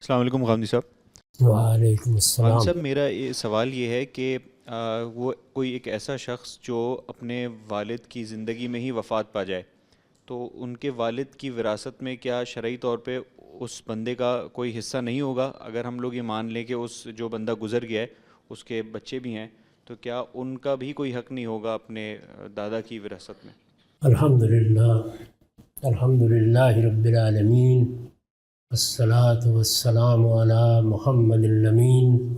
السلام علیکم غامدی صاحب۔ وعلیکم غامدی السلام۔ صاحب، میرا سوال یہ ہے کہ وہ کوئی ایک ایسا شخص جو اپنے والد کی زندگی میں ہی وفات پا جائے، تو ان کے والد کی وراثت میں کیا شرعی طور پہ اس بندے کا کوئی حصہ نہیں ہوگا؟ اگر ہم لوگ یہ مان لیں کہ اس جو بندہ گزر گیا ہے اس کے بچے بھی ہیں، تو کیا ان کا بھی کوئی حق نہیں ہوگا اپنے دادا کی وراثت میں؟ الحمدللہ، الحمدللہ رب العالمین، والصلاة والسلام علی محمد الامین۔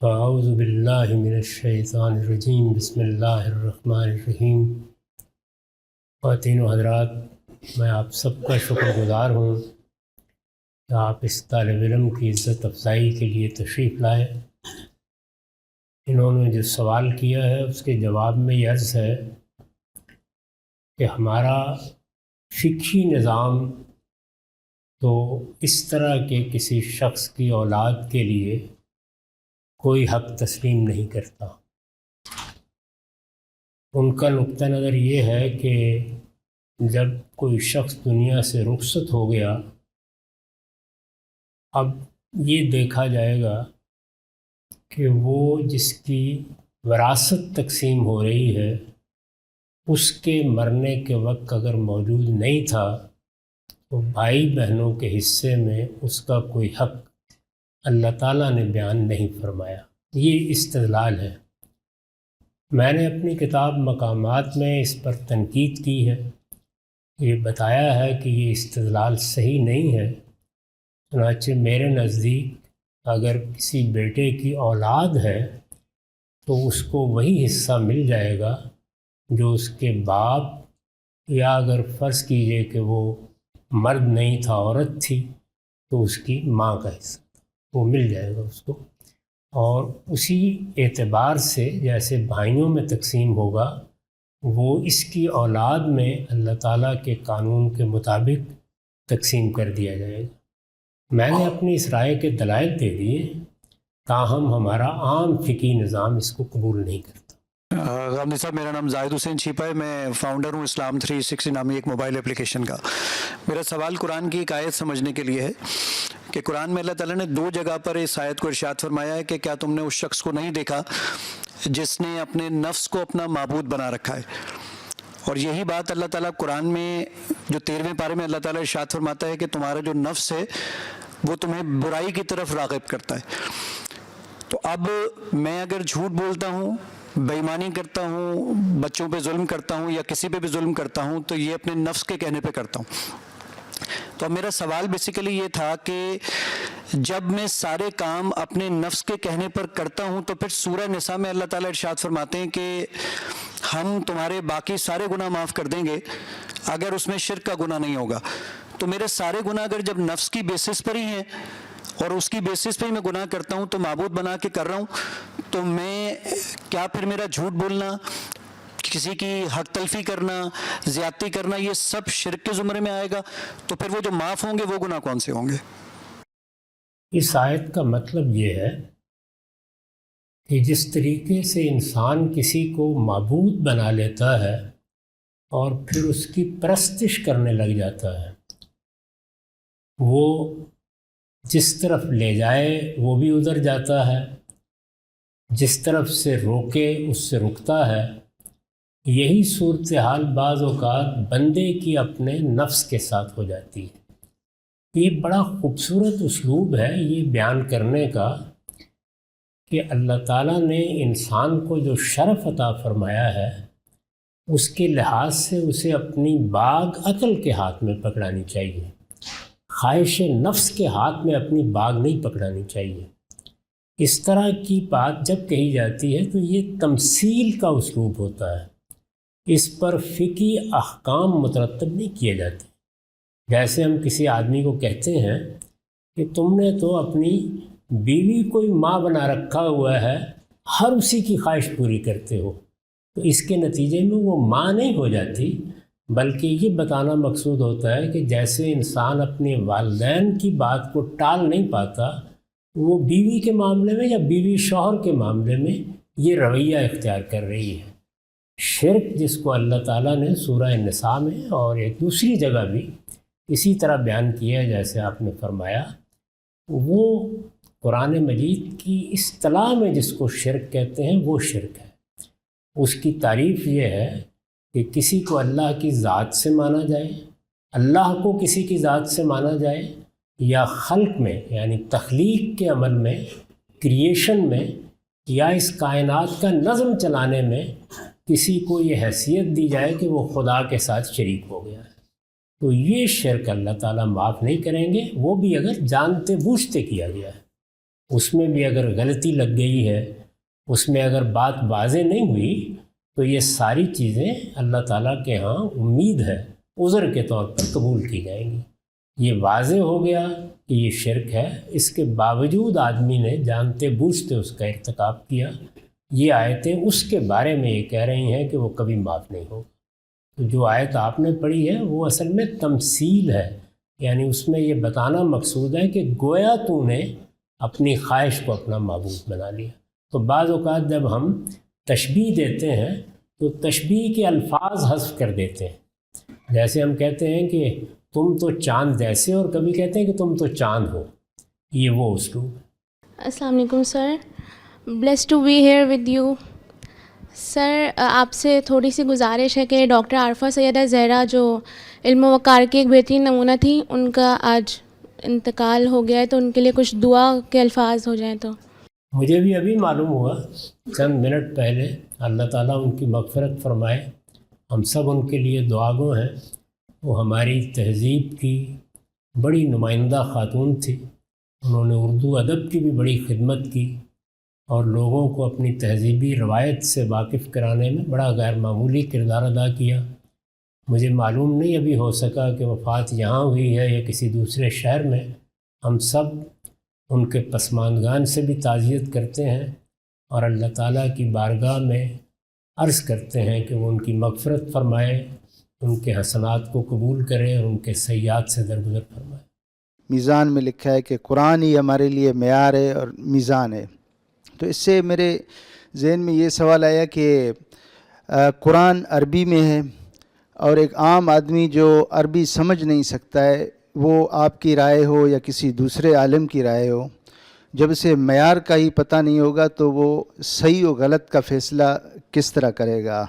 فاعوذ باللہ من الشیطان الرجیم، بسم اللہ الرحمن الرحیم۔ خواتین و حضرات، میں آپ سب کا شکر گزار ہوں کہ آپ اس طالب علم کی عزت افزائی کے لیے تشریف لائے۔ انہوں نے جو سوال کیا ہے اس کے جواب میں یہ عرض ہے کہ ہمارا فقہی نظام تو اس طرح کے کسی شخص کی اولاد کے لیے کوئی حق تسلیم نہیں کرتا۔ ان کا نقطہ نظر یہ ہے کہ جب کوئی شخص دنیا سے رخصت ہو گیا، اب یہ دیکھا جائے گا کہ وہ جس کی وراثت تقسیم ہو رہی ہے اس کے مرنے کے وقت اگر موجود نہیں تھا تو بھائی بہنوں کے حصے میں اس کا کوئی حق اللہ تعالیٰ نے بیان نہیں فرمایا۔ یہ استدلال ہے۔ میں نے اپنی کتاب مقامات میں اس پر تنقید کی ہے، یہ بتایا ہے کہ یہ استدلال صحیح نہیں ہے۔ چنانچہ میرے نزدیک اگر کسی بیٹے کی اولاد ہے تو اس کو وہی حصہ مل جائے گا جو اس کے باپ، یا اگر فرض کیجئے کہ وہ مرد نہیں تھا عورت تھی تو اس کی ماں کا حصہ وہ مل جائے گا اس کو، اور اسی اعتبار سے جیسے بھائیوں میں تقسیم ہوگا وہ اس کی اولاد میں اللہ تعالیٰ کے قانون کے مطابق تقسیم کر دیا جائے گا۔ میں نے اپنی اس رائے کے دلائل دے دیے، تاہم ہمارا عام فقہی نظام اس کو قبول نہیں کرتا۔ غامدی صاحب، میرا نام زاہد حسین چھیپا ہے، میں فاؤنڈر ہوں اسلام 360 نامی ایک موبائل اپلیکیشن کا۔ میرا سوال قرآن کی ایک آیت سمجھنے کے لیے ہے کہ قرآن میں اللہ تعالیٰ نے دو جگہ پر اس آیت کو ارشاد فرمایا ہے کہ کیا تم نے اس شخص کو نہیں دیکھا جس نے اپنے نفس کو اپنا معبود بنا رکھا ہے؟ اور یہی بات اللہ تعالیٰ قرآن میں جو 13ویں پارے میں اللہ تعالیٰ ارشاد فرماتا ہے کہ تمہارا جو نفس ہے وہ تمہیں برائی کی طرف راغب کرتا ہے۔ تو اب میں اگر جھوٹ بولتا ہوں، بے ایمانی کرتا ہوں، بچوں پہ ظلم کرتا ہوں یا کسی پہ بھی ظلم کرتا ہوں تو یہ اپنے نفس کے کہنے پہ کرتا ہوں۔ تو اب میرا سوال بیسیکلی یہ تھا کہ جب میں سارے کام اپنے نفس کے کہنے پر کرتا ہوں تو پھر سورہ نساء میں اللہ تعالیٰ ارشاد فرماتے ہیں کہ ہم تمہارے باقی سارے گناہ معاف کر دیں گے اگر اس میں شرک کا گناہ نہیں ہوگا۔ تو میرے سارے گناہ اگر جب نفس کی بیسس پر ہی ہیں اور اس کی بیسس پہ ہی میں گناہ کرتا ہوں تو معبود بنا کے کر رہا ہوں، تو میں کیا پھر میرا جھوٹ بولنا، کسی کی حق تلفی کرنا، زیادتی کرنا، یہ سب شرک کے زمرے میں آئے گا؟ تو پھر وہ جو معاف ہوں گے وہ گناہ کون سے ہوں گے؟ اس آیت کا مطلب یہ ہے کہ جس طریقے سے انسان کسی کو معبود بنا لیتا ہے اور پھر اس کی پرستش کرنے لگ جاتا ہے، وہ جس طرف لے جائے وہ بھی ادھر جاتا ہے، جس طرف سے روکے اس سے رکتا ہے۔ یہی صورتحال بعض اوقات بندے کی اپنے نفس کے ساتھ ہو جاتی ہے۔ یہ بڑا خوبصورت اسلوب ہے یہ بیان کرنے کا کہ اللہ تعالیٰ نے انسان کو جو شرف عطا فرمایا ہے اس کے لحاظ سے اسے اپنی باغ عقل کے ہاتھ میں پکڑانی چاہیے، خواہش نفس کے ہاتھ میں اپنی باغ نہیں پکڑانی چاہیے۔ اس طرح کی بات جب کہی جاتی ہے تو یہ تمثیل کا اسلوب ہوتا ہے، اس پر فقہی احکام مترتب نہیں کیے جاتے۔ جیسے ہم کسی آدمی کو کہتے ہیں کہ تم نے تو اپنی بیوی کو ہی ماں بنا رکھا ہوا ہے، ہر اسی کی خواہش پوری کرتے ہو، تو اس کے نتیجے میں وہ ماں نہیں ہو جاتی، بلکہ یہ بتانا مقصود ہوتا ہے کہ جیسے انسان اپنے والدین کی بات کو ٹال نہیں پاتا، وہ بیوی کے معاملے میں یا بیوی شوہر کے معاملے میں یہ رویہ اختیار کر رہی ہے۔ شرک جس کو اللہ تعالیٰ نے سورہ نساء میں اور ایک دوسری جگہ بھی اسی طرح بیان کیا ہے جیسے آپ نے فرمایا وہ قرآن مجید کی اصطلاح میں جس کو شرک کہتے ہیں وہ شرک ہے۔ اس کی تعریف یہ ہے کہ کسی کو اللہ کی ذات سے مانا جائے، اللہ کو کسی کی ذات سے مانا جائے، یا خلق میں یعنی تخلیق کے عمل میں، کریشن میں، یا اس کائنات کا نظم چلانے میں کسی کو یہ حیثیت دی جائے کہ وہ خدا کے ساتھ شریک ہو گیا ہے، تو یہ شرک اللہ تعالیٰ معاف نہیں کریں گے، وہ بھی اگر جانتے بوجھتے کیا گیا ہے۔ اس میں بھی اگر غلطی لگ گئی ہے، اس میں اگر بات واضح نہیں ہوئی، تو یہ ساری چیزیں اللہ تعالیٰ کے ہاں امید ہے عذر کے طور پر قبول کی جائیں گی۔ یہ واضح ہو گیا کہ یہ شرک ہے، اس کے باوجود آدمی نے جانتے بوجھتے اس کا ارتکاب کیا، یہ آیتیں اس کے بارے میں یہ کہہ رہی ہیں کہ وہ کبھی معاف نہیں ہوگا۔ تو جو آیت آپ نے پڑھی ہے وہ اصل میں تمثیل ہے، یعنی اس میں یہ بتانا مقصود ہے کہ گویا تو نے اپنی خواہش کو اپنا معبود بنا لیا۔ تو بعض اوقات جب ہم تشبیہ دیتے ہیں تو تشبیہ کے الفاظ حذف کر دیتے ہیں، جیسے ہم کہتے ہیں کہ تم تو چاند جیسے، اور کبھی کہتے ہیں کہ تم تو چاند ہو، یہ وہ اسلوب ہے۔ السلام علیکم sir, bless to be here with you sir. آپ سے تھوڑی سی گزارش ہے کہ ڈاکٹر عارفہ سیدہ زہرا جو علم و وقار کی ایک بہترین نمونہ تھی، ان کا آج انتقال ہو گیا ہے، تو ان کے لیے کچھ دعا کے الفاظ ہو جائیں تو۔ مجھے بھی ابھی معلوم ہوا چند منٹ پہلے، اللہ تعالیٰ ان کی مغفرت فرمائے، ہم سب ان کے لیے دعاگو ہیں۔ وہ ہماری تہذیب کی بڑی نمائندہ خاتون تھی، انہوں نے اردو ادب کی بھی بڑی خدمت کی اور لوگوں کو اپنی تہذیبی روایت سے واقف کرانے میں بڑا غیر معمولی کردار ادا کیا۔ مجھے معلوم نہیں ابھی ہو سکا کہ وفات یہاں ہوئی ہے یا کسی دوسرے شہر میں۔ ہم سب ان کے پسماندگان سے بھی تعزیت کرتے ہیں اور اللہ تعالیٰ کی بارگاہ میں عرض کرتے ہیں کہ وہ ان کی مغفرت فرمائے، ان کے حسنات کو قبول کرے اور ان کے سیئات سے درگزر فرمائے۔ میزان میں لکھا ہے کہ قرآن ہی ہمارے لیے معیار ہے اور میزان ہے، تو اس سے میرے ذہن میں یہ سوال آیا کہ قرآن عربی میں ہے اور ایک عام آدمی جو عربی سمجھ نہیں سکتا ہے، وہ آپ کی رائے ہو یا کسی دوسرے عالم کی رائے ہو، جب اسے معیار کا ہی پتہ نہیں ہوگا تو وہ صحیح و غلط کا فیصلہ کس طرح کرے گا،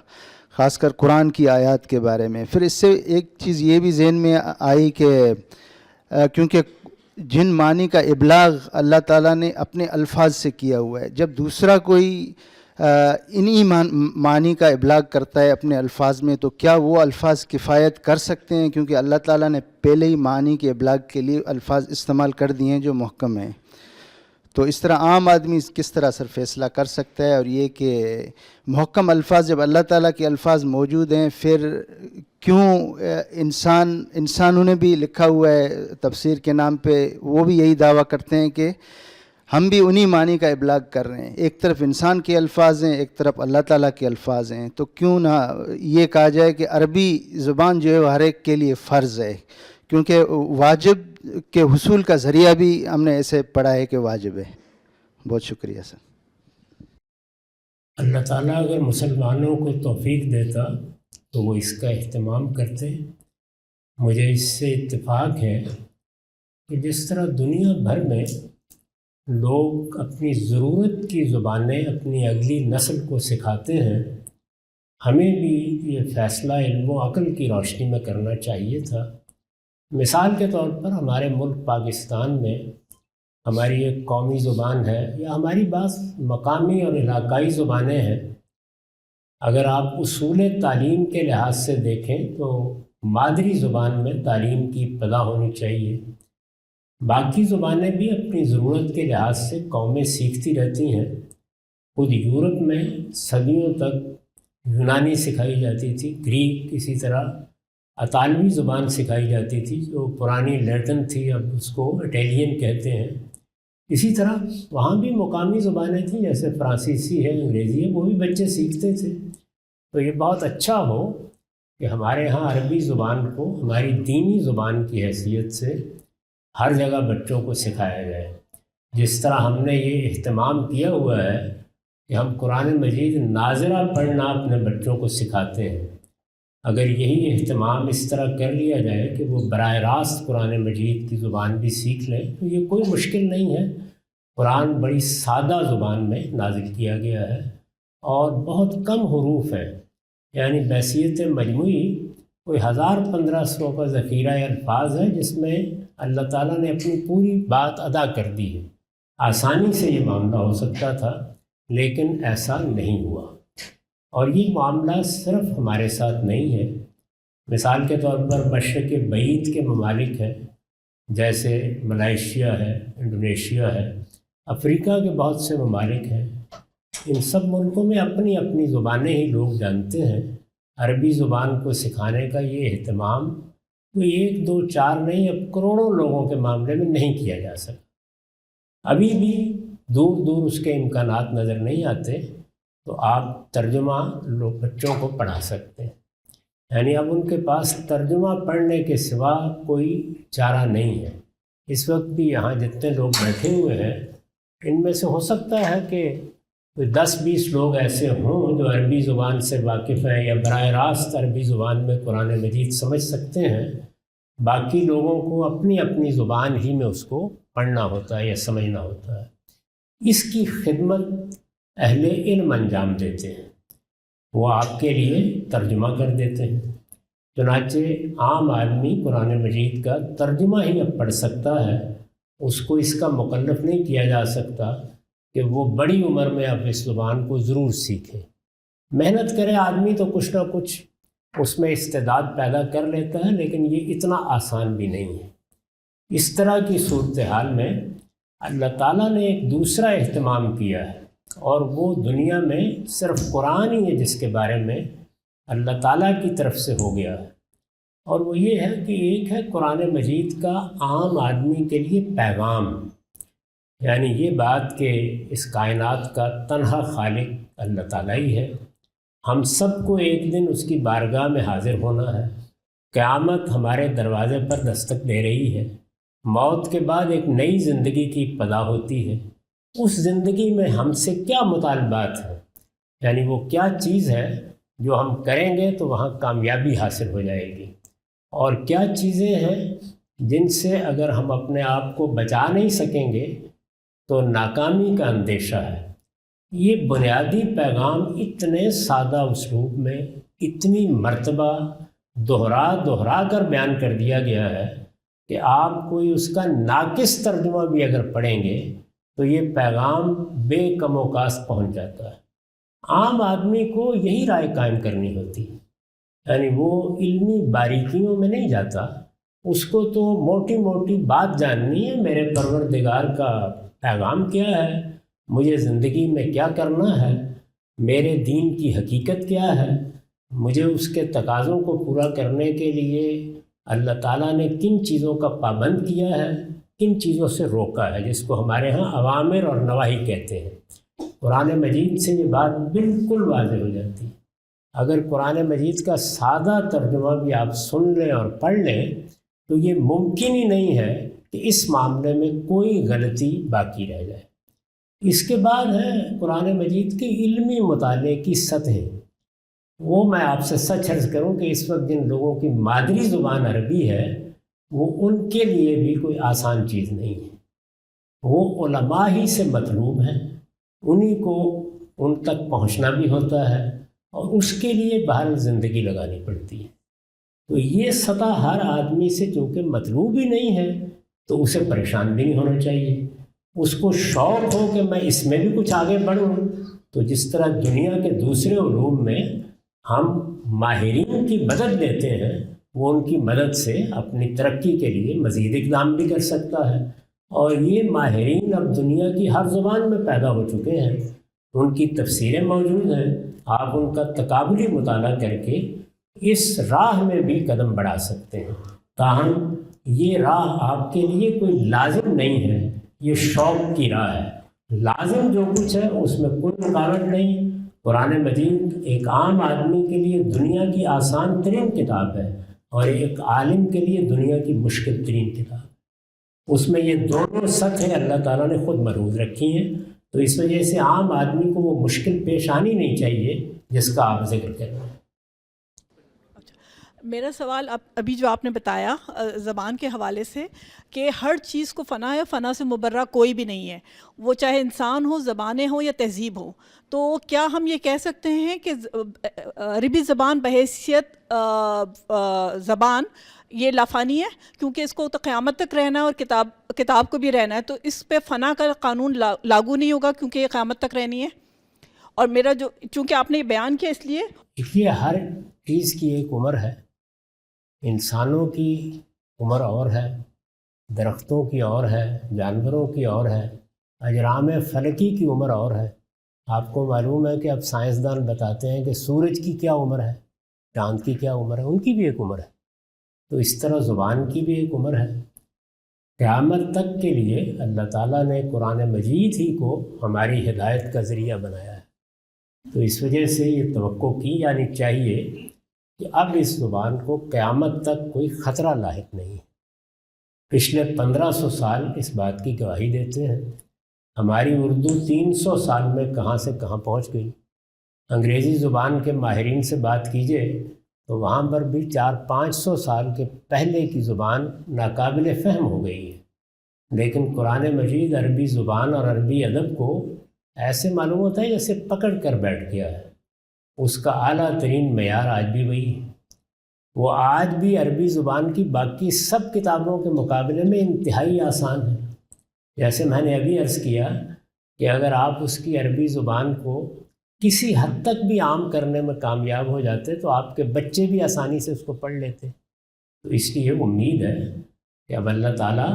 خاص کر قرآن کی آیات کے بارے میں۔ پھر اس سے ایک چیز یہ بھی ذہن میں آئی کہ کیونکہ جن معنی کا ابلاغ اللہ تعالیٰ نے اپنے الفاظ سے کیا ہوا ہے، جب دوسرا کوئی انہی معنی کا ابلاغ کرتا ہے اپنے الفاظ میں، تو کیا وہ الفاظ کفایت کر سکتے ہیں؟ کیونکہ اللہ تعالیٰ نے پہلے ہی معنی کے ابلاغ کے لیے الفاظ استعمال کر دیے ہیں جو محکم ہیں، تو اس طرح عام آدمی کس طرح سر فیصلہ کر سکتا ہے؟ اور یہ کہ محکم الفاظ جب اللہ تعالیٰ کے الفاظ موجود ہیں، پھر کیوں انسانوں نے بھی لکھا ہوا ہے تفسیر کے نام پہ، وہ بھی یہی دعویٰ کرتے ہیں کہ ہم بھی انہی معنی کا ابلاغ کر رہے ہیں، ایک طرف انسان کے الفاظ ہیں، ایک طرف اللہ تعالیٰ کے الفاظ ہیں، تو کیوں نہ یہ کہا جائے کہ عربی زبان جو ہے وہ ہر ایک کے لیے فرض ہے، کیونکہ واجب کے حصول کا ذریعہ بھی ہم نے ایسے پڑھا ہے کہ واجب ہے۔ بہت شکریہ سر۔ اللہ تعالیٰ اگر مسلمانوں کو توفیق دیتا تو وہ اس کا اہتمام کرتے۔ مجھے اس سے اتفاق ہے کہ جس طرح دنیا بھر میں لوگ اپنی ضرورت کی زبانیں اپنی اگلی نسل کو سکھاتے ہیں، ہمیں بھی یہ فیصلہ علم و عقل کی روشنی میں کرنا چاہیے تھا۔ مثال کے طور پر ہمارے ملک پاکستان میں ہماری ایک قومی زبان ہے یا ہماری بعض مقامی اور علاقائی زبانیں ہیں، اگر آپ اصول تعلیم کے لحاظ سے دیکھیں تو مادری زبان میں تعلیم کی ابتدا ہونی چاہیے۔ باقی زبانیں بھی اپنی ضرورت کے لحاظ سے قومیں سیکھتی رہتی ہیں۔ خود یورپ میں صدیوں تک یونانی سکھائی جاتی تھی، گریک، اسی طرح اطالوی زبان سکھائی جاتی تھی جو پرانی لیٹن تھی، اب اس کو اٹیلین کہتے ہیں۔ اسی طرح وہاں بھی مقامی زبانیں تھیں، جیسے فرانسیسی ہے، انگریزی ہے، وہ بھی بچے سیکھتے تھے۔ تو یہ بہت اچھا ہو کہ ہمارے ہاں عربی زبان کو ہماری دینی زبان کی حیثیت سے ہر جگہ بچوں کو سکھایا جائے، جس طرح ہم نے یہ اہتمام کیا ہوا ہے کہ ہم قرآن مجید ناظرہ پڑھنا اپنے بچوں کو سکھاتے ہیں۔ اگر یہی اہتمام اس طرح کر لیا جائے کہ وہ براہ راست قرآن مجید کی زبان بھی سیکھ لیں تو یہ کوئی مشکل نہیں ہے۔ قرآن بڑی سادہ زبان میں نازل کیا گیا ہے اور بہت کم حروف ہیں، یعنی بحیثیت مجموعی کوئی 1000-1500 کا ذخیرہ الفاظ ہے جس میں اللہ تعالیٰ نے اپنی پوری بات ادا کر دی ہے۔ آسانی سے یہ معاملہ ہو سکتا تھا لیکن ایسا نہیں ہوا، اور یہ معاملہ صرف ہمارے ساتھ نہیں ہے۔ مثال کے طور پر مشرق بعید کے ممالک ہیں، جیسے ملائیشیا ہے، انڈونیشیا ہے، افریقہ کے بہت سے ممالک ہیں۔ ان سب ملکوں میں اپنی اپنی زبانیں ہی لوگ جانتے ہیں۔ عربی زبان کو سکھانے کا یہ اہتمام کوئی 1 2 4 نہیں، اب کروڑوں لوگوں کے معاملے میں نہیں کیا جا سکتا۔ ابھی بھی دور دور اس کے امکانات نظر نہیں آتے، تو آپ ترجمہ بچوں کو پڑھا سکتے ہیں، یعنی اب ان کے پاس ترجمہ پڑھنے کے سوا کوئی چارہ نہیں ہے۔ اس وقت بھی یہاں جتنے لوگ بیٹھے ہوئے ہیں ان میں سے ہو سکتا ہے کہ کوئی 10-20 لوگ ایسے ہوں جو عربی زبان سے واقف ہیں یا براہ راست عربی زبان میں قرآن مجید سمجھ سکتے ہیں، باقی لوگوں کو اپنی اپنی زبان ہی میں اس کو پڑھنا ہوتا ہے یا سمجھنا ہوتا ہے۔ اس کی خدمت اہل علم انجام دیتے ہیں، وہ آپ کے لیے ترجمہ کر دیتے ہیں۔ چنانچہ عام آدمی قرآن مجید کا ترجمہ ہی اب پڑھ سکتا ہے، اس کو اس کا مکلف نہیں کیا جا سکتا کہ وہ بڑی عمر میں اب اس زبان کو ضرور سیکھے۔ محنت کرے آدمی تو کچھ نہ کچھ اس میں استعداد پیدا کر لیتا ہے، لیکن یہ اتنا آسان بھی نہیں ہے۔ اس طرح کی صورتحال میں اللہ تعالیٰ نے ایک دوسرا اہتمام کیا ہے، اور وہ دنیا میں صرف قرآن ہی ہے جس کے بارے میں اللہ تعالیٰ کی طرف سے ہو گیا ہے، اور وہ یہ ہے کہ ایک ہے قرآن مجید کا عام آدمی کے لیے پیغام، یعنی یہ بات کہ اس کائنات کا تنہا خالق اللہ تعالیٰ ہی ہے، ہم سب کو ایک دن اس کی بارگاہ میں حاضر ہونا ہے، قیامت ہمارے دروازے پر دستک دے رہی ہے، موت کے بعد ایک نئی زندگی کی ابتدا ہوتی ہے۔ اس زندگی میں ہم سے کیا مطالبات ہیں، یعنی وہ کیا چیز ہے جو ہم کریں گے تو وہاں کامیابی حاصل ہو جائے گی، اور کیا چیزیں ہیں جن سے اگر ہم اپنے آپ کو بچا نہیں سکیں گے تو ناکامی کا اندیشہ ہے۔ یہ بنیادی پیغام اتنے سادہ اسلوب میں اتنی مرتبہ دہرا کر بیان کر دیا گیا ہے کہ آپ کوئی اس کا ناقص ترجمہ بھی اگر پڑھیں گے تو یہ پیغام بے کم و کاست پہنچ جاتا ہے۔ عام آدمی کو یہی رائے قائم کرنی ہوتی ہے، یعنی وہ علمی باریکیوں میں نہیں جاتا، اس کو تو موٹی موٹی بات جاننی ہے، میرے پروردگار کا پیغام کیا ہے، مجھے زندگی میں کیا کرنا ہے، میرے دین کی حقیقت کیا ہے، مجھے اس کے تقاضوں کو پورا کرنے کے لیے اللہ تعالیٰ نے کن چیزوں کا پابند کیا ہے، کن چیزوں سے روکا ہے، جس کو ہمارے ہاں اوامر اور نواہی کہتے ہیں۔ قرآن مجید سے یہ بات بالکل واضح ہو جاتی ہے۔ اگر قرآن مجید کا سادہ ترجمہ بھی آپ سن لیں اور پڑھ لیں تو یہ ممکن ہی نہیں ہے کہ اس معاملے میں کوئی غلطی باقی رہ جائے۔ اس کے بعد ہے قرآن مجید کی علمی مطالعے کی سطحیں۔ وہ میں آپ سے سچ عرض کروں کہ اس وقت جن لوگوں کی مادری زبان عربی ہے وہ ان کے لیے بھی کوئی آسان چیز نہیں ہے۔ وہ علماء ہی سے مطلوب ہیں، انہی کو ان تک پہنچنا بھی ہوتا ہے، اور اس کے لیے باہر زندگی لگانی پڑتی ہے۔ تو یہ سطح ہر آدمی سے چونکہ مطلوب ہی نہیں ہے تو اسے پریشان بھی نہیں ہونا چاہیے۔ اس کو شوق ہو کہ میں اس میں بھی کچھ آگے بڑھوں، تو جس طرح دنیا کے دوسرے علوم میں ہم ماہرین کی مدد لیتے ہیں، وہ ان کی مدد سے اپنی ترقی کے لیے مزید اقدام بھی کر سکتا ہے۔ اور یہ ماہرین اب دنیا کی ہر زبان میں پیدا ہو چکے ہیں، ان کی تفسیریں موجود ہیں، آپ ان کا تقابلی مطالعہ کر کے اس راہ میں بھی قدم بڑھا سکتے ہیں۔ تاہم یہ راہ آپ کے لیے کوئی لازم نہیں ہے، یہ شوق کی راہ ہے۔ لازم جو کچھ ہے اس میں کوئی رکاوٹ نہیں۔ قرآن مجید ایک عام آدمی کے لیے دنیا کی آسان ترین کتاب ہے، اور ایک عالم کے لیے دنیا کی مشکل ترین کتاب۔ اس میں یہ دونوں سطحیں اللہ تعالیٰ نے خود مربوط رکھی ہیں، تو اس وجہ سے عام آدمی کو وہ مشکل پیش آنی نہیں چاہیے جس کا آپ ذکر کر رہے ہیں۔ میرا سوال ابھی جو آپ نے بتایا زبان کے حوالے سے کہ ہر چیز کو فنا ہے، فنا سے مبرہ کوئی بھی نہیں ہے، وہ چاہے انسان ہو، زبانیں ہوں یا تہذیب ہو، تو کیا ہم یہ کہہ سکتے ہیں کہ عربی زبان بحیثیت زبان یہ لافانی ہے؟ کیونکہ اس کو تو قیامت تک رہنا ہے اور کتاب کو بھی رہنا ہے، تو اس پہ فنا کا قانون لاگو نہیں ہوگا کیونکہ یہ قیامت تک رہنی ہے؟ اور میرا جو چونکہ آپ نے یہ بیان کیا اس لیے دیکھیے ہر چیز کی ایک عمر ہے، انسانوں کی عمر اور ہے، درختوں کی اور ہے، جانوروں کی اور ہے، اجرام فلکی کی عمر اور ہے۔ آپ کو معلوم ہے کہ اب سائنسدان بتاتے ہیں کہ سورج کی کیا عمر ہے، چاند کی کیا عمر ہے، ان کی بھی ایک عمر ہے۔ تو اس طرح زبان کی بھی ایک عمر ہے۔ قیامت تک کے لیے اللہ تعالیٰ نے قرآن مجید ہی کو ہماری ہدایت کا ذریعہ بنایا ہے، تو اس وجہ سے یہ توقع کی جانی چاہیے کہ اب اس زبان کو قیامت تک کوئی خطرہ لاحق نہیں ہے۔ پچھلے 1500 سال اس بات کی گواہی دیتے ہیں۔ ہماری اردو 300 سال میں کہاں سے کہاں پہنچ گئی۔ انگریزی زبان کے ماہرین سے بات کیجئے تو وہاں پر بھی 400-500 سال کے پہلے کی زبان ناقابل فہم ہو گئی ہے، لیکن قرآن مجید عربی زبان اور عربی ادب کو ایسے معلوم ہوتا ہے جیسے پکڑ کر بیٹھ گیا ہے۔ اس کا اعلیٰ ترین معیار آج بھی وہی ہے۔ وہ آج بھی عربی زبان کی باقی سب کتابوں کے مقابلے میں انتہائی آسان ہے۔ جیسے میں نے ابھی عرض کیا کہ اگر آپ اس کی عربی زبان کو کسی حد تک بھی عام کرنے میں کامیاب ہو جاتے تو آپ کے بچے بھی آسانی سے اس کو پڑھ لیتے۔ تو اس لیے امید ہے کہ اب اللہ تعالیٰ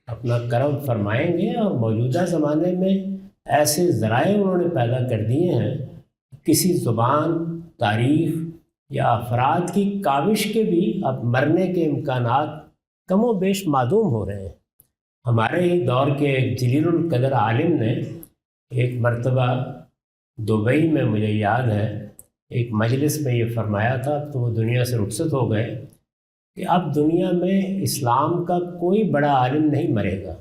اپنا کرم فرمائیں گے، اور موجودہ زمانے میں ایسے ذرائع انہوں نے پیدا کر دیے ہیں، کسی زبان، تاریخ یا افراد کی کاوش کے بھی اب مرنے کے امکانات کم و بیش معدوم ہو رہے ہیں۔ ہمارے ہی دور کے ایک جلیل القدر عالم نے ایک مرتبہ دبئی میں، مجھے یاد ہے، ایک مجلس میں یہ فرمایا تھا، تو وہ دنیا سے رخصت ہو گئے، کہ اب دنیا میں اسلام کا کوئی بڑا عالم نہیں مرے گا،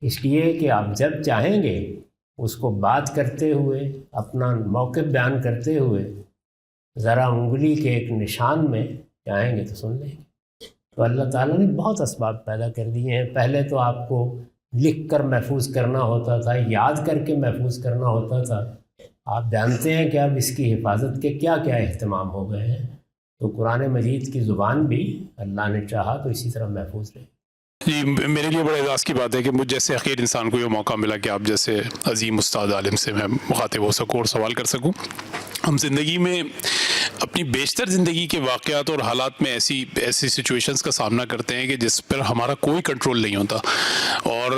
اس لیے کہ آپ جب چاہیں گے اس کو بات کرتے ہوئے، اپنا موقف بیان کرتے ہوئے، ذرا انگلی کے ایک نشان میں چاہیں گے تو سن لیں گے۔ تو اللہ تعالیٰ نے بہت اسباب پیدا کر دیے ہیں۔ پہلے تو آپ کو لکھ کر محفوظ کرنا ہوتا تھا، یاد کر کے محفوظ کرنا ہوتا تھا۔ آپ جانتے ہیں کہ اب اس کی حفاظت کے کیا کیا اہتمام ہو گئے ہیں۔ تو قرآن مجید کی زبان بھی اللہ نے چاہا تو اسی طرح محفوظ رہے۔ جی، میرے لیے بڑے اعزاز کی بات ہے کہ مجھ جیسے حقیر انسان کو یہ موقع ملا کہ آپ جیسے عظیم استاد عالم سے میں مخاطب ہو سکوں اور سوال کر سکوں۔ ہم زندگی میں اپنی بیشتر زندگی کے واقعات اور حالات میں ایسی سچویشنز کا سامنا کرتے ہیں کہ جس پر ہمارا کوئی کنٹرول نہیں ہوتا، اور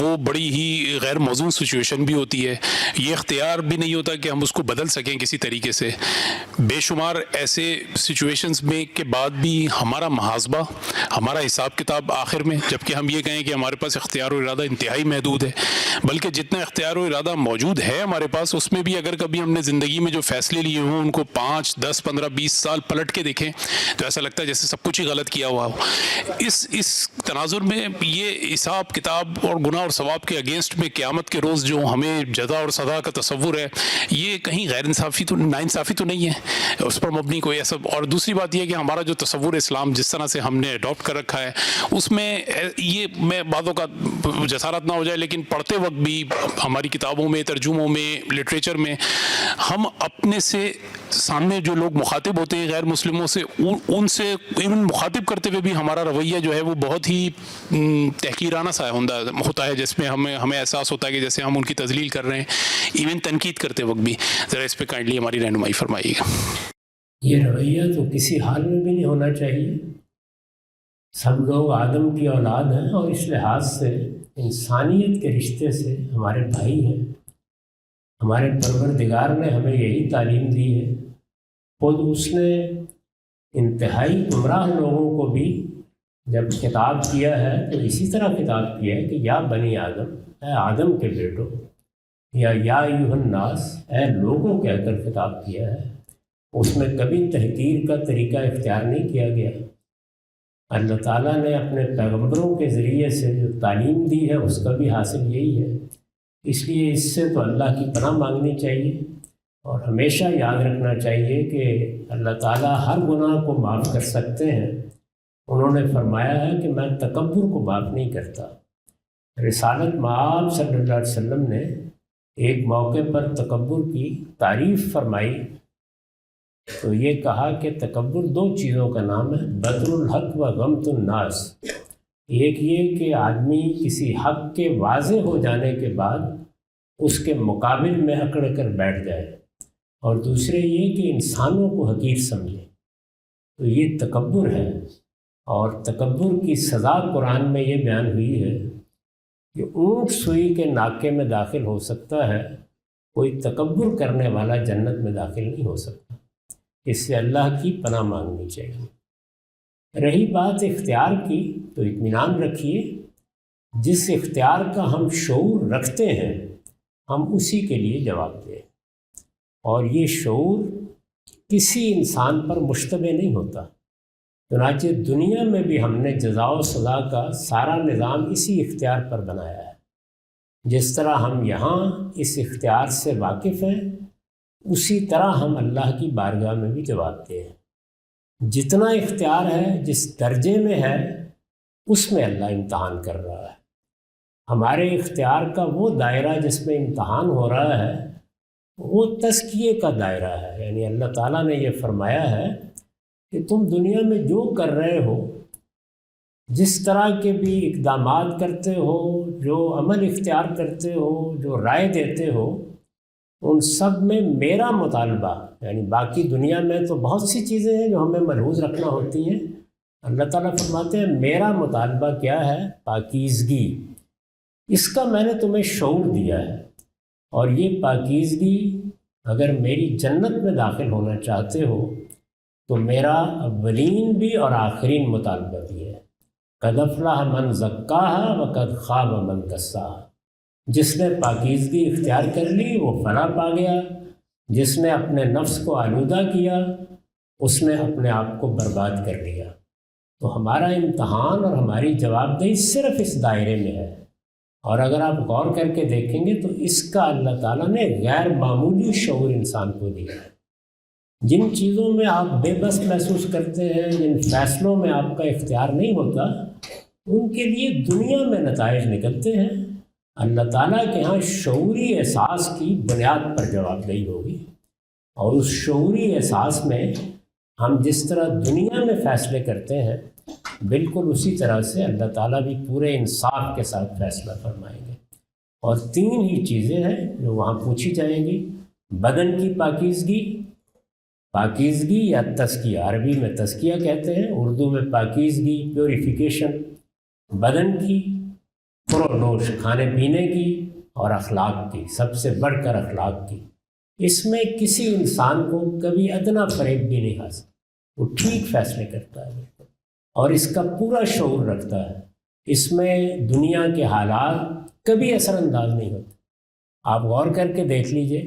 وہ بڑی ہی غیر موزوں سچویشن بھی ہوتی ہے۔ یہ اختیار بھی نہیں ہوتا کہ ہم اس کو بدل سکیں کسی طریقے سے۔ بے شمار ایسے سچویشنز میں کے بعد بھی ہمارا محاسبہ، ہمارا حساب کتاب آخر میں، جبکہ ہم یہ کہیں کہ ہمارے پاس اختیار و ارادہ انتہائی محدود ہے، بلکہ جتنا اختیار و ارادہ موجود ہے ہمارے پاس، اس میں بھی اگر کبھی ہم نے زندگی میں جو فیصلے لیے ہوں ان کو 5, 10, 15, 20 سال پلٹ کے دیکھیں تو ایسا لگتا ہے جیسے سب کچھ ہی غلط کیا ہوا ہو۔ اس تناظر میں یہ حساب کتاب اور گناہ اور ثواب کے اگینسٹ میں قیامت کے روز جو ہمیں جزا اور سزا کا تصور ہے، یہ کہیں غیر انصافی تو ناانصافی تو نہیں ہے، اس پر مبنی کوئی ایسا۔ اور دوسری بات یہ ہے کہ ہمارا جو تصور اسلام جس طرح سے ہم نے اڈاپٹ کر رکھا ہے، اس میں یہ میں بعضوں کا جسارت نہ ہو جائے لیکن پڑھتے وقت بھی ہماری کتابوں میں، ترجموں میں، لٹریچر میں، ہم اپنے سے سامنے جو لوگ مخاطب ہوتے ہیں غیر مسلموں سے، ان سے ایون مخاطب کرتے ہوئے بھی ہمارا رویہ جو ہے وہ بہت ہی تحقیرانہ سا ہوتا ہے، جس میں ہمیں احساس ہوتا ہے کہ جیسے ہم ان کی تذلیل کر رہے ہیں، ایون تنقید کرتے وقت بھی۔ ذرا اس پہ کائنڈلی ہماری رہنمائی فرمائیے گا۔ یہ رویہ تو کسی حال میں بھی نہیں ہونا چاہیے۔ سب لوگ آدم کی اولاد ہیں، اور اس لحاظ سے انسانیت کے رشتے سے ہمارے بھائی ہیں۔ ہمارے پروردگار نے ہمیں یہی تعلیم دی ہے۔ خود اس نے انتہائی گمراہ لوگوں کو بھی جب خطاب کیا ہے تو اسی طرح خطاب کیا ہے کہ یا بنی آدم، اے آدم کے بیٹو، یا ایھا الناس، اے لوگوں کہہ کر خطاب کیا ہے۔ اس میں کبھی تحقیر کا طریقہ اختیار نہیں کیا گیا۔ اللہ تعالیٰ نے اپنے پیغمبروں کے ذریعے سے جو تعلیم دی ہے اس کا بھی حاصل یہی ہے۔ اس لیے اس سے تو اللہ کی پناہ مانگنی چاہیے اور ہمیشہ یاد رکھنا چاہیے کہ اللہ تعالیٰ ہر گناہ کو معاف کر سکتے ہیں. انہوں نے فرمایا ہے کہ میں تکبر کو معاف نہیں کرتا. رسالت مآب صلی اللہ علیہ وسلم نے ایک موقع پر تکبر کی تعریف فرمائی تو یہ کہا کہ تکبر 2 چیزوں کا نام ہے، بطر الحق و غمط الناس. ایک یہ کہ آدمی کسی حق کے واضح ہو جانے کے بعد اس کے مقابل میں اکڑ کر بیٹھ جائے، اور دوسرے یہ کہ انسانوں کو حقیر سمجھے. تو یہ تکبر ہے، اور تکبر کی سزا قرآن میں یہ بیان ہوئی ہے کہ اونٹ سوئی کے ناکے میں داخل ہو سکتا ہے، کوئی تکبر کرنے والا جنت میں داخل نہیں ہو سکتا. اس سے اللہ کی پناہ مانگنی چاہیے. رہی بات اختیار کی تو اطمینان رکھیے، جس اختیار کا ہم شعور رکھتے ہیں ہم اسی کے لیے جواب دیں، اور یہ شعور کسی انسان پر مشتبہ نہیں ہوتا. چنانچہ دنیا میں بھی ہم نے جزا و سزا کا سارا نظام اسی اختیار پر بنایا ہے. جس طرح ہم یہاں اس اختیار سے واقف ہیں، اسی طرح ہم اللہ کی بارگاہ میں بھی جواب دیں. جتنا اختیار ہے، جس درجے میں ہے، اس میں اللہ امتحان کر رہا ہے. ہمارے اختیار کا وہ دائرہ جس میں امتحان ہو رہا ہے وہ تزکیے کا دائرہ ہے. یعنی اللہ تعالیٰ نے یہ فرمایا ہے کہ تم دنیا میں جو کر رہے ہو، جس طرح کے بھی اقدامات کرتے ہو، جو عمل اختیار کرتے ہو، جو رائے دیتے ہو، ان سب میں میرا مطالبہ، یعنی باقی دنیا میں تو بہت سی چیزیں ہیں جو ہمیں ملحوظ رکھنا ہوتی ہیں. اللہ تعالیٰ فرماتے ہیں میرا مطالبہ کیا ہے؟ پاکیزگی. اس کا میں نے تمہیں شعور دیا ہے، اور یہ پاکیزگی اگر میری جنت میں داخل ہونا چاہتے ہو تو میرا اولین بھی اور آخرین مطالبہ بھی ہے. قد افلح من زکاہا وقد خاب من دساہا. جس نے پاکیزگی اختیار کر لی وہ فلاح پا گیا، جس نے اپنے نفس کو آلودہ کیا اس نے اپنے آپ کو برباد کر لیا. تو ہمارا امتحان اور ہماری جواب دہی صرف اس دائرے میں ہے. اور اگر آپ غور کر کے دیکھیں گے تو اس کا اللہ تعالیٰ نے غیر معمولی شعور انسان کو دیا ہے. جن چیزوں میں آپ بے بس محسوس کرتے ہیں، جن فیصلوں میں آپ کا اختیار نہیں ہوتا، ان کے لیے دنیا میں نتائج نکلتے ہیں. اللہ تعالیٰ کے ہاں شعوری احساس کی بنیاد پر جواب دہی ہوگی، اور اس شعوری احساس میں ہم جس طرح دنیا میں فیصلے کرتے ہیں بالکل اسی طرح سے اللہ تعالیٰ بھی پورے انصاف کے ساتھ فیصلہ فرمائیں گے. اور 3 ہی چیزیں ہیں جو وہاں پوچھی جائیں گی: بدن کی پاکیزگی یا تزکیہ، عربی میں تزکیہ کہتے ہیں، اردو میں پاکیزگی پیوریفیکیشن، بدن کی پرونوش کھانے پینے کی، اور اخلاق کی، سب سے بڑھ کر اخلاق کی. اس میں کسی انسان کو کبھی ادنا فریب بھی نہیں حاصل. وہ ٹھیک فیصلے کرتا ہے اور اس کا پورا شعور رکھتا ہے. اس میں دنیا کے حالات کبھی اثر انداز نہیں ہوتے. آپ غور کر کے دیکھ لیجئے،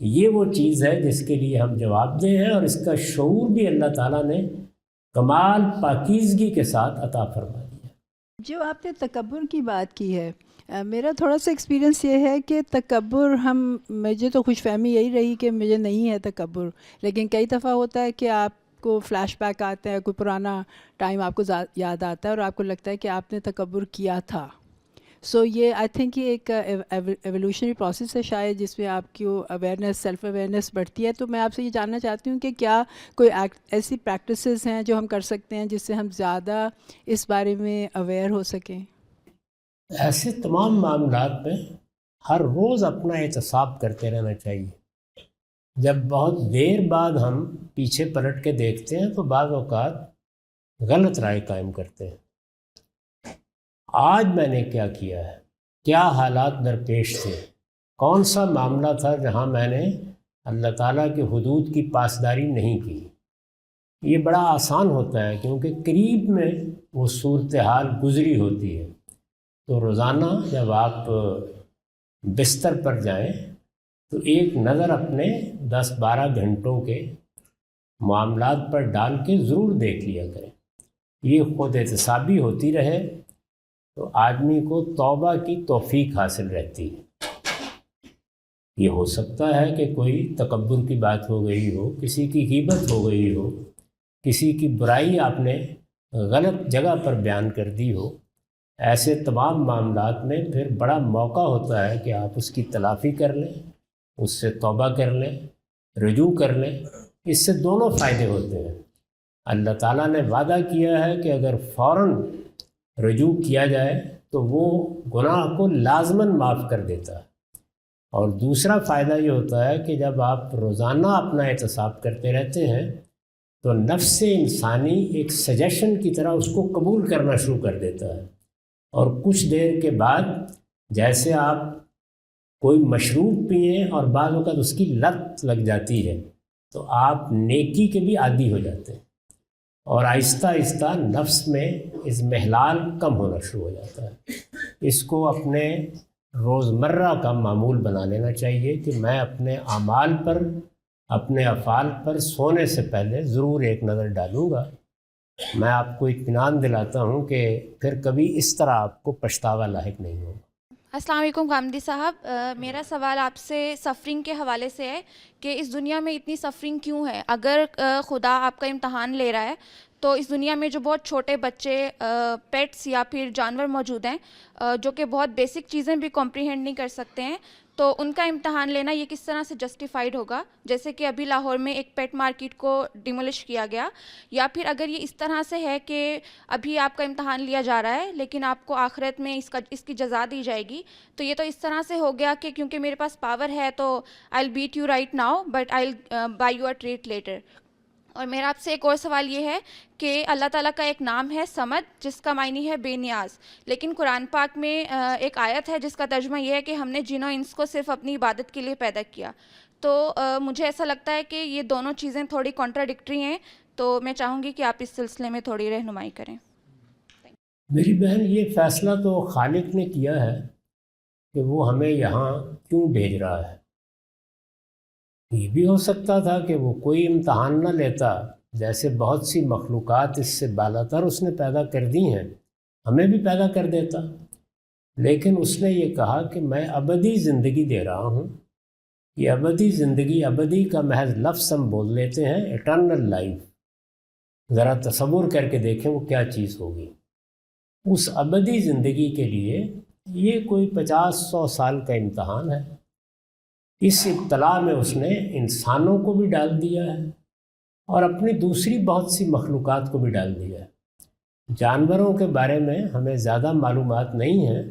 یہ وہ چیز ہے جس کے لیے ہم جواب دہ ہیں، اور اس کا شعور بھی اللہ تعالیٰ نے کمال پاکیزگی کے ساتھ عطا فرما دیا. جو آپ نے تکبر کی بات کی ہے، میرا تھوڑا سا ایکسپیرینس یہ ہے کہ تکبر، مجھے تو خوش فہمی یہی رہی کہ مجھے نہیں ہے تکبر، لیکن کئی دفعہ ہوتا ہے کہ آپ کو فلیش بیک آتا ہے، کوئی پرانا ٹائم آپ کو یاد آتا ہے اور آپ کو لگتا ہے کہ آپ نے تکبر کیا تھا. سو یہ آئی تھنک یہ ایک ایولیوشنری پروسیس ہے شاید، جس میں آپ کی اویئرنیس، سیلف اویئرنیس بڑھتی ہے. تو میں آپ سے یہ جاننا چاہتی ہوں کہ کیا کوئی ایسی پریکٹسز ہیں جو ہم کر سکتے ہیں جس سے ہم زیادہ اس بارے میں اویئر ہو سکیں؟ ایسے تمام معاملات میں ہر روز اپنا احتساب کرتے رہنا چاہیے. جب بہت دیر بعد ہم پیچھے پلٹ کے دیکھتے ہیں تو بعض اوقات غلط رائے قائم کرتے ہیں. آج میں نے کیا کیا ہے، کیا حالات درپیش تھے، کون سا معاملہ تھا جہاں میں نے اللہ تعالیٰ کے حدود کی پاسداری نہیں کی. یہ بڑا آسان ہوتا ہے کیونکہ قریب میں وہ صورتحال گزری ہوتی ہے. تو روزانہ جب آپ بستر پر جائیں تو ایک نظر اپنے 10-12 گھنٹوں کے معاملات پر ڈال کے ضرور دیکھ لیا کریں. یہ خود احتسابی ہوتی رہے تو آدمی کو توبہ کی توفیق حاصل رہتی ہے. یہ ہو سکتا ہے کہ کوئی تکبر کی بات ہو گئی ہو، کسی کی غیبت ہو گئی ہو، کسی کی برائی آپ نے غلط جگہ پر بیان کر دی ہو. ایسے تمام معاملات میں پھر بڑا موقع ہوتا ہے کہ آپ اس کی تلافی کر لیں، اس سے توبہ کر لیں، رجوع کر لیں. اس سے دونوں فائدے ہوتے ہیں. اللہ تعالیٰ نے وعدہ کیا ہے کہ اگر فوراً رجوع کیا جائے تو وہ گناہ کو لازماً معاف کر دیتا ہے. اور دوسرا فائدہ یہ ہوتا ہے کہ جب آپ روزانہ اپنا احتساب کرتے رہتے ہیں تو نفس انسانی ایک سجیشن کی طرح اس کو قبول کرنا شروع کر دیتا ہے. اور کچھ دیر کے بعد جیسے آپ کوئی مشروب پئیں اور بعض اوقات اس کی لت لگ جاتی ہے تو آپ نیکی کے بھی عادی ہو جاتے ہیں، اور آہستہ آہستہ نفس میں اضمحلال کم ہونا شروع ہو جاتا ہے. اس کو اپنے روزمرہ کا معمول بنا لینا چاہیے کہ میں اپنے اعمال پر، اپنے افعال پر سونے سے پہلے ضرور ایک نظر ڈالوں گا. میں آپ کو اطمینان دلاتا ہوں کہ پھر کبھی اس طرح آپ کو پچھتاوا لاحق نہیں ہوگا. السلام علیکم غامدی صاحب، میرا سوال آپ سے سفرنگ کے حوالے سے ہے کہ اس دنیا میں اتنی سفرنگ کیوں ہے؟ اگر خدا آپ کا امتحان لے رہا ہے تو اس دنیا میں جو بہت چھوٹے بچے، پیٹس یا پھر جانور موجود ہیں جو کہ بہت بیسک چیزیں بھی کمپریہینڈ نہیں کر سکتے ہیں، تو ان کا امتحان لینا یہ کس طرح سے جسٹیفائڈ ہوگا؟ جیسے کہ ابھی لاہور میں ایک پیٹ مارکیٹ کو ڈیمولش کیا گیا. یا پھر اگر یہ اس طرح سے ہے کہ ابھی آپ کا امتحان لیا جا رہا ہے لیکن آپ کو آخرت میں اس کی جزا دی جائے گی، تو یہ تو اس طرح سے ہو گیا کہ کیونکہ میرے پاس پاور ہے تو I'll beat you right now but I'll buy you a treat later. اور میرا آپ سے ایک اور سوال یہ ہے کہ اللہ تعالیٰ کا ایک نام ہے صمد، جس کا معنی ہے بے نیاز، لیکن قرآن پاک میں ایک آیت ہے جس کا ترجمہ یہ ہے کہ ہم نے جن و انس کو صرف اپنی عبادت کے لیے پیدا کیا. تو مجھے ایسا لگتا ہے کہ یہ دونوں چیزیں تھوڑی کانٹراڈکٹری ہیں، تو میں چاہوں گی کہ آپ اس سلسلے میں تھوڑی رہنمائی کریں. میری بہن، یہ فیصلہ تو خالق نے کیا ہے کہ وہ ہمیں یہاں کیوں بھیج رہا ہے. یہ بھی ہو سکتا تھا کہ وہ کوئی امتحان نہ لیتا، جیسے بہت سی مخلوقات اس سے بالاتر اس نے پیدا کر دی ہیں، ہمیں بھی پیدا کر دیتا. لیکن اس نے یہ کہا کہ میں ابدی زندگی دے رہا ہوں. یہ ابدی زندگی، ابدی کا محض لفظ ہم بول لیتے ہیں، ایٹرنل لائف. ذرا تصور کر کے دیکھیں وہ کیا چیز ہوگی. اس ابدی زندگی کے لیے یہ کوئی 50-100 سال کا امتحان ہے. اس ابتلا میں اس نے انسانوں کو بھی ڈال دیا ہے اور اپنی دوسری بہت سی مخلوقات کو بھی ڈال دیا ہے. جانوروں کے بارے میں ہمیں زیادہ معلومات نہیں ہیں،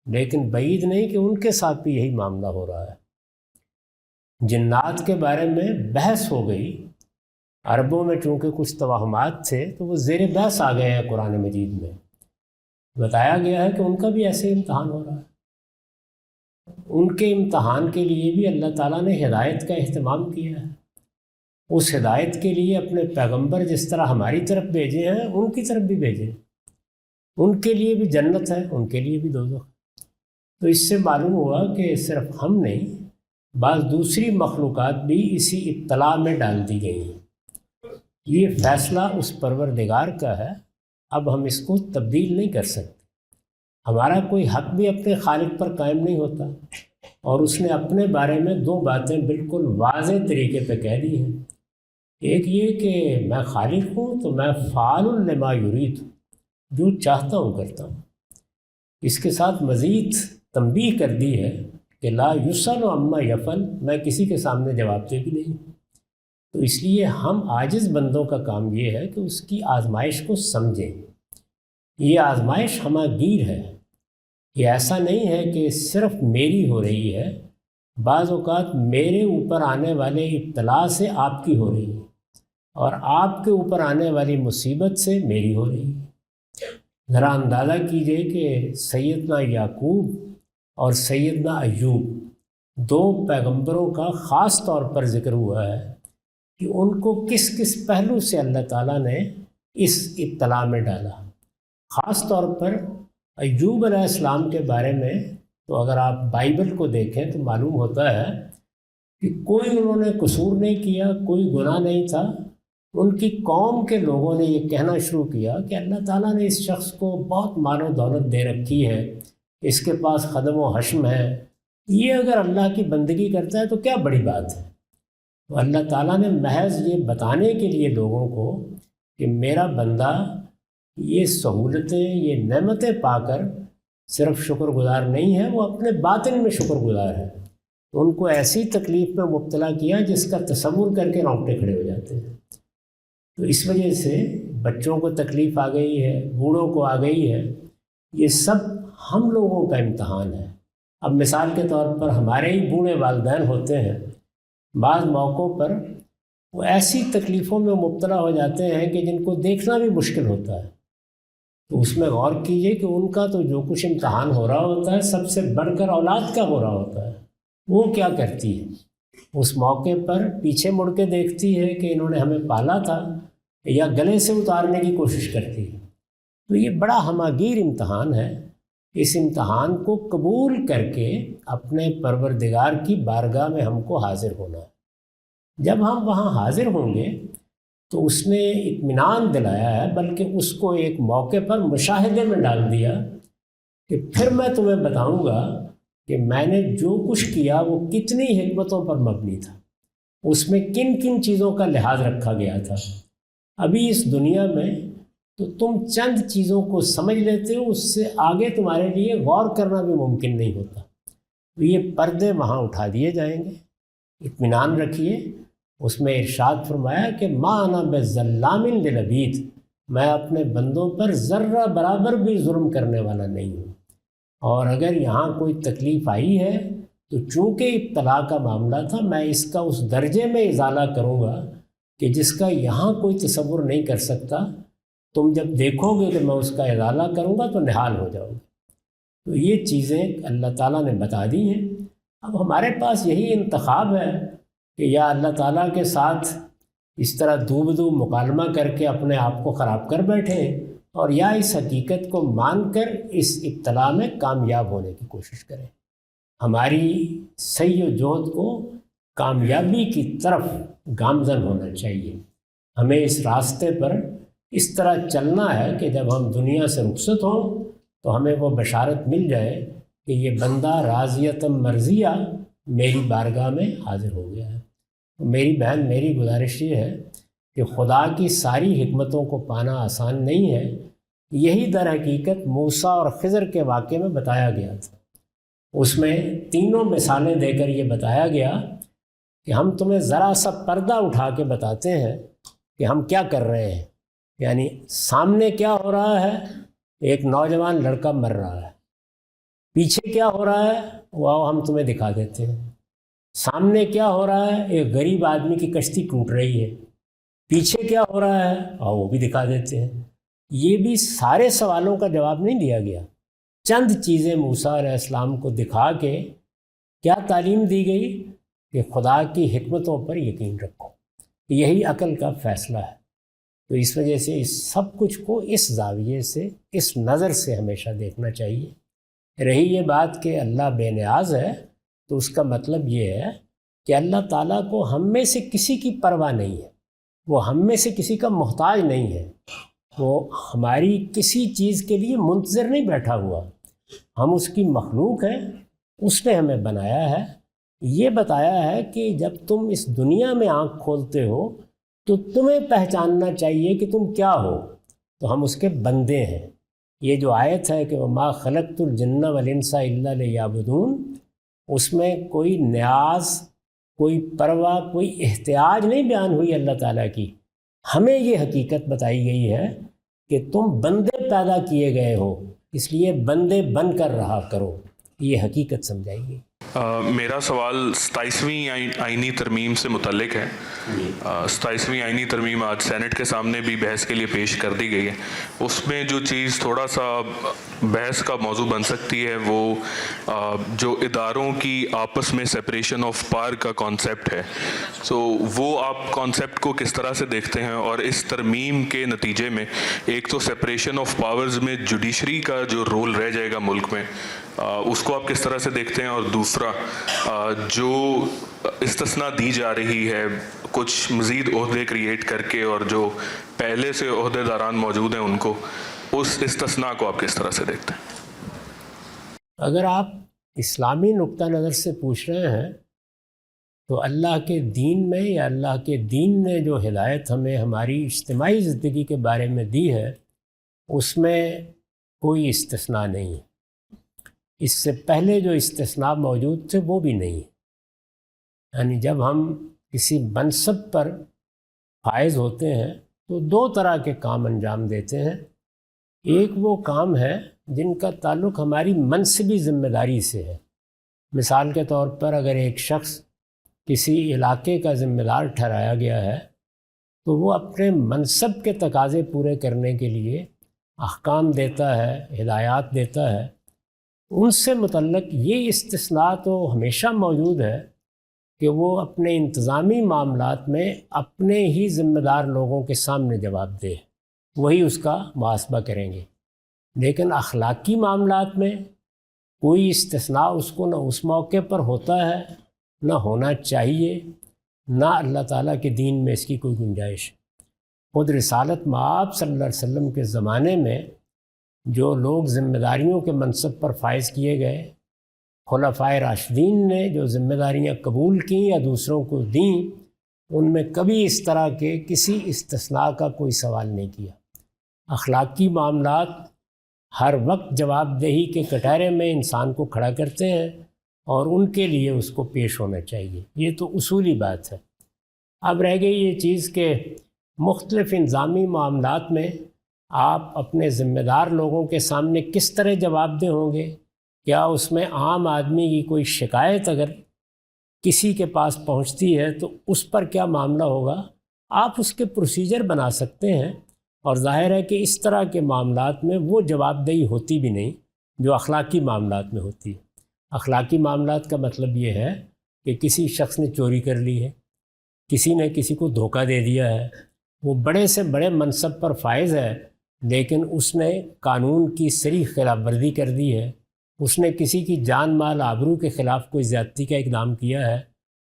لیکن بعید نہیں کہ ان کے ساتھ بھی یہی معاملہ ہو رہا ہے. جنات کے بارے میں بحث ہو گئی، عربوں میں چونکہ کچھ توہمات تھے تو وہ زیر بحث آ گئے ہیں. قرآن مجید میں بتایا گیا ہے کہ ان کا بھی ایسے امتحان ہو رہا ہے. ان کے امتحان کے لیے بھی اللہ تعالیٰ نے ہدایت کا اہتمام کیا ہے. اس ہدایت کے لیے اپنے پیغمبر جس طرح ہماری طرف بھیجے ہیں ان کی طرف بھی بھیجے. ان کے لیے بھی جنت ہے، ان کے لیے بھی دوزخ. تو اس سے معلوم ہوا کہ صرف ہم نہیں، بعض دوسری مخلوقات بھی اسی ابتلا میں ڈال دی گئی ہیں. یہ فیصلہ اس پروردگار کا ہے، اب ہم اس کو تبدیل نہیں کر سکتے. ہمارا کوئی حق بھی اپنے خالق پر قائم نہیں ہوتا. اور اس نے اپنے بارے میں 2 باتیں بالکل واضح طریقے پہ کہہ دی ہیں. ایک یہ کہ میں خالق ہوں تو میں فعال لما یرید ہوں، جو چاہتا ہوں کرتا ہوں. اس کے ساتھ مزید تنبیہ کر دی ہے کہ لا یسأل عما یفعل، میں کسی کے سامنے جواب دہ بھی نہیں. تو اس لیے ہم عاجز بندوں کا کام یہ ہے کہ اس کی آزمائش کو سمجھیں. یہ آزمائش ہماگیر ہے. یہ ایسا نہیں ہے کہ صرف میری ہو رہی ہے، بعض اوقات میرے اوپر آنے والے ابتلا سے آپ کی ہو رہی ہے، اور آپ کے اوپر آنے والی مصیبت سے میری ہو رہی ہے. ذرا اندازہ کیجئے کہ سیدنا یعقوب اور سیدنا ایوب 2 پیغمبروں کا خاص طور پر ذکر ہوا ہے کہ ان کو کس کس پہلو سے اللہ تعالیٰ نے اس ابتلا میں ڈالا. خاص طور پر ایوب علیہ السلام کے بارے میں تو اگر آپ بائبل کو دیکھیں تو معلوم ہوتا ہے کہ کوئی انہوں نے قصور نہیں کیا، کوئی گناہ نہیں تھا. ان کی قوم کے لوگوں نے یہ کہنا شروع کیا کہ اللہ تعالیٰ نے اس شخص کو بہت مال و دولت دے رکھی ہے، اس کے پاس خدم و حشم ہے، یہ اگر اللہ کی بندگی کرتا ہے تو کیا بڑی بات ہے. تو اللہ تعالیٰ نے محض یہ بتانے کے لیے لوگوں کو کہ میرا بندہ یہ سہولتیں یہ نعمتیں پا کر صرف شکر گزار نہیں ہے، وہ اپنے باطن میں شکر گزار ہے. ان کو ایسی تکلیف میں مبتلا کیا جس کا تصور کر کے رونگٹے کھڑے ہو جاتے ہیں. تو اس وجہ سے بچوں کو تکلیف آ گئی ہے، بوڑھوں کو آ گئی ہے. یہ سب ہم لوگوں کا امتحان ہے. اب مثال کے طور پر ہمارے ہی بوڑھے والدین ہوتے ہیں، بعض موقعوں پر وہ ایسی تکلیفوں میں مبتلا ہو جاتے ہیں کہ جن کو دیکھنا بھی مشکل ہوتا ہے. تو اس میں غور کیجئے کہ ان کا تو جو کچھ امتحان ہو رہا ہوتا ہے سب سے بڑھ کر اولاد کا ہو رہا ہوتا ہے. وہ کیا کرتی ہے؟ اس موقع پر پیچھے مڑ کے دیکھتی ہے کہ انہوں نے ہمیں پالا تھا، یا گلے سے اتارنے کی کوشش کرتی ہے. تو یہ بڑا ہماگیر امتحان ہے. اس امتحان کو قبول کر کے اپنے پروردگار کی بارگاہ میں ہم کو حاضر ہونا ہے. جب ہم وہاں حاضر ہوں گے تو اس نے اطمینان دلایا ہے، بلکہ اس کو ایک موقع پر مشاہدے میں ڈال دیا کہ پھر میں تمہیں بتاؤں گا کہ میں نے جو کچھ کیا وہ کتنی حکمتوں پر مبنی تھا، اس میں کن کن چیزوں کا لحاظ رکھا گیا تھا. ابھی اس دنیا میں تو تم چند چیزوں کو سمجھ لیتے ہو، اس سے آگے تمہارے لیے غور کرنا بھی ممکن نہیں ہوتا. تو یہ پردے وہاں اٹھا دیے جائیں گے. اطمینان رکھیے. اس میں ارشاد فرمایا کہ ما انا بظلام للعبید، میں اپنے بندوں پر ذرہ برابر بھی ظلم کرنے والا نہیں ہوں. اور اگر یہاں کوئی تکلیف آئی ہے تو چونکہ ابتلا کا معاملہ تھا، میں اس کا اس درجے میں ازالہ کروں گا کہ جس کا یہاں کوئی تصور نہیں کر سکتا. تم جب دیکھو گے کہ میں اس کا ازالہ کروں گا تو نہال ہو جاؤ گے. تو یہ چیزیں اللہ تعالیٰ نے بتا دی ہیں. اب ہمارے پاس یہی انتخاب ہے کہ یا اللہ تعالیٰ کے ساتھ اس طرح دوب مکالمہ کر کے اپنے آپ کو خراب کر بیٹھیں، اور یا اس حقیقت کو مان کر اس ابتلا میں کامیاب ہونے کی کوشش کریں. ہماری سعی و جہد کو کامیابی کی طرف گامزن ہونا چاہیے. ہمیں اس راستے پر اس طرح چلنا ہے کہ جب ہم دنیا سے رخصت ہوں تو ہمیں وہ بشارت مل جائے کہ یہ بندہ راضیتم مرضیہ میری بارگاہ میں حاضر ہو گیا ہے. میری بہن، میری گزارش یہ ہے کہ خدا کی ساری حکمتوں کو پانا آسان نہیں ہے. یہی در حقیقت موسیٰ اور خضر کے واقعے میں بتایا گیا تھا. اس میں تینوں مثالیں دے کر یہ بتایا گیا کہ ہم تمہیں ذرا سا پردہ اٹھا کے بتاتے ہیں کہ ہم کیا کر رہے ہیں. یعنی سامنے کیا ہو رہا ہے؟ ایک نوجوان لڑکا مر رہا ہے. پیچھے کیا ہو رہا ہے وہ ہم تمہیں دکھا دیتے ہیں. سامنے کیا ہو رہا ہے؟ ایک غریب آدمی کی کشتی ٹوٹ رہی ہے. پیچھے کیا ہو رہا ہے وہ بھی دکھا دیتے ہیں. یہ بھی سارے سوالوں کا جواب نہیں دیا گیا. چند چیزیں موسیٰ علیہ السلام کو دکھا کے کیا تعلیم دی گئی کہ خدا کی حکمتوں پر یقین رکھو. یہی عقل کا فیصلہ ہے. تو اس وجہ سے اس سب کچھ کو اس زاویے سے، اس نظر سے ہمیشہ دیکھنا چاہیے. رہی یہ بات کہ اللہ بے نیاز ہے، تو اس کا مطلب یہ ہے کہ اللہ تعالیٰ کو ہم میں سے کسی کی پرواہ نہیں ہے. وہ ہم میں سے کسی کا محتاج نہیں ہے. وہ ہماری کسی چیز کے لیے منتظر نہیں بیٹھا ہوا. ہم اس کی مخلوق ہیں. اس نے ہمیں بنایا ہے. یہ بتایا ہے کہ جب تم اس دنیا میں آنکھ کھولتے ہو تو تمہیں پہچاننا چاہیے کہ تم کیا ہو. تو ہم اس کے بندے ہیں. یہ جو آیت ہے کہ وَمَا خَلَقْتُ الْجِنَّ وَالْإِنسَ إِلَّا لِيَعْبُدُونَ، اس میں کوئی نیاز، کوئی پرواہ، کوئی احتیاج نہیں بیان ہوئی اللہ تعالیٰ کی. ہمیں یہ حقیقت بتائی گئی ہے کہ تم بندے پیدا کیے گئے ہو، اس لیے بندے بن کر رہا کرو. یہ حقیقت سمجھائی گئی. میرا سوال 27ویں آئینی ترمیم سے متعلق ہے. 27ویں آئینی ترمیم آج سینٹ کے سامنے بھی بحث کے لیے پیش کر دی گئی ہے. اس میں جو چیز تھوڑا سا بحث کا موضوع بن سکتی ہے وہ جو اداروں کی آپس میں سپریشن آف پاور کا کانسیپٹ ہے. سو وہ آپ کانسیپٹ کو کس طرح سے دیکھتے ہیں؟ اور اس ترمیم کے نتیجے میں ایک تو سپریشن آف پاورز میں جوڈیشری کا جو رول رہ جائے گا ملک میں، اس کو آپ کس طرح سے دیکھتے ہیں؟ اور دوسرا جو استثناء دی جا رہی ہے کچھ مزید عہدے کریٹ کر کے، اور جو پہلے سے عہدے داران موجود ہیں ان کو، اس استثناء کو آپ کس طرح سے دیکھتے ہیں؟ اگر آپ اسلامی نقطہ نظر سے پوچھ رہے ہیں تو اللہ کے دین میں یا اللہ کے دین نے جو ہدایت ہمیں ہماری اجتماعی زندگی کے بارے میں دی ہے اس میں کوئی استثناء نہیں ہے. اس سے پہلے جو استثناء موجود تھے وہ بھی نہیں. یعنی جب ہم کسی منصب پر فائز ہوتے ہیں تو دو طرح کے کام انجام دیتے ہیں. ایک وہ کام ہے جن کا تعلق ہماری منصبی ذمہ داری سے ہے. مثال کے طور پر اگر ایک شخص کسی علاقے کا ذمہ دار ٹھہرایا گیا ہے تو وہ اپنے منصب کے تقاضے پورے کرنے کے لیے احکام دیتا ہے، ہدایات دیتا ہے. ان سے متعلق یہ استثناء تو ہمیشہ موجود ہے کہ وہ اپنے انتظامی معاملات میں اپنے ہی ذمہ دار لوگوں کے سامنے جواب دے، وہی اس کا محاسبہ کریں گے. لیکن اخلاقی معاملات میں کوئی استثناء اس کو نہ اس موقع پر ہوتا ہے، نہ ہونا چاہیے، نہ اللہ تعالیٰ کے دین میں اس کی کوئی گنجائش. خود رسالت مآب صلی اللہ علیہ وسلم کے زمانے میں جو لوگ ذمہ داریوں کے منصب پر فائز کیے گئے، خلفائے راشدین نے جو ذمہ داریاں قبول کیں یا دوسروں کو دیں، ان میں کبھی اس طرح کے کسی استثناء کا کوئی سوال نہیں کیا. اخلاقی معاملات ہر وقت جواب دہی کے کٹہرے میں انسان کو کھڑا کرتے ہیں اور ان کے لیے اس کو پیش ہونا چاہیے. یہ تو اصولی بات ہے. اب رہ گئی یہ چیز کہ مختلف انظامی معاملات میں آپ اپنے ذمہ دار لوگوں کے سامنے کس طرح جواب دہ ہوں گے. کیا اس میں عام آدمی کی کوئی شکایت اگر کسی کے پاس پہنچتی ہے تو اس پر کیا معاملہ ہوگا؟ آپ اس کے پروسیجر بنا سکتے ہیں، اور ظاہر ہے کہ اس طرح کے معاملات میں وہ جواب دہی ہوتی بھی نہیں جو اخلاقی معاملات میں ہوتی ہے. اخلاقی معاملات کا مطلب یہ ہے کہ کسی شخص نے چوری کر لی ہے، کسی نے کسی کو دھوکہ دے دیا ہے، وہ بڑے سے بڑے منصب پر فائز ہے لیکن اس نے قانون کی صریح خلاف ورزی کر دی ہے، اس نے کسی کی جان مال آبرو کے خلاف کوئی زیادتی کا اقدام کیا ہے.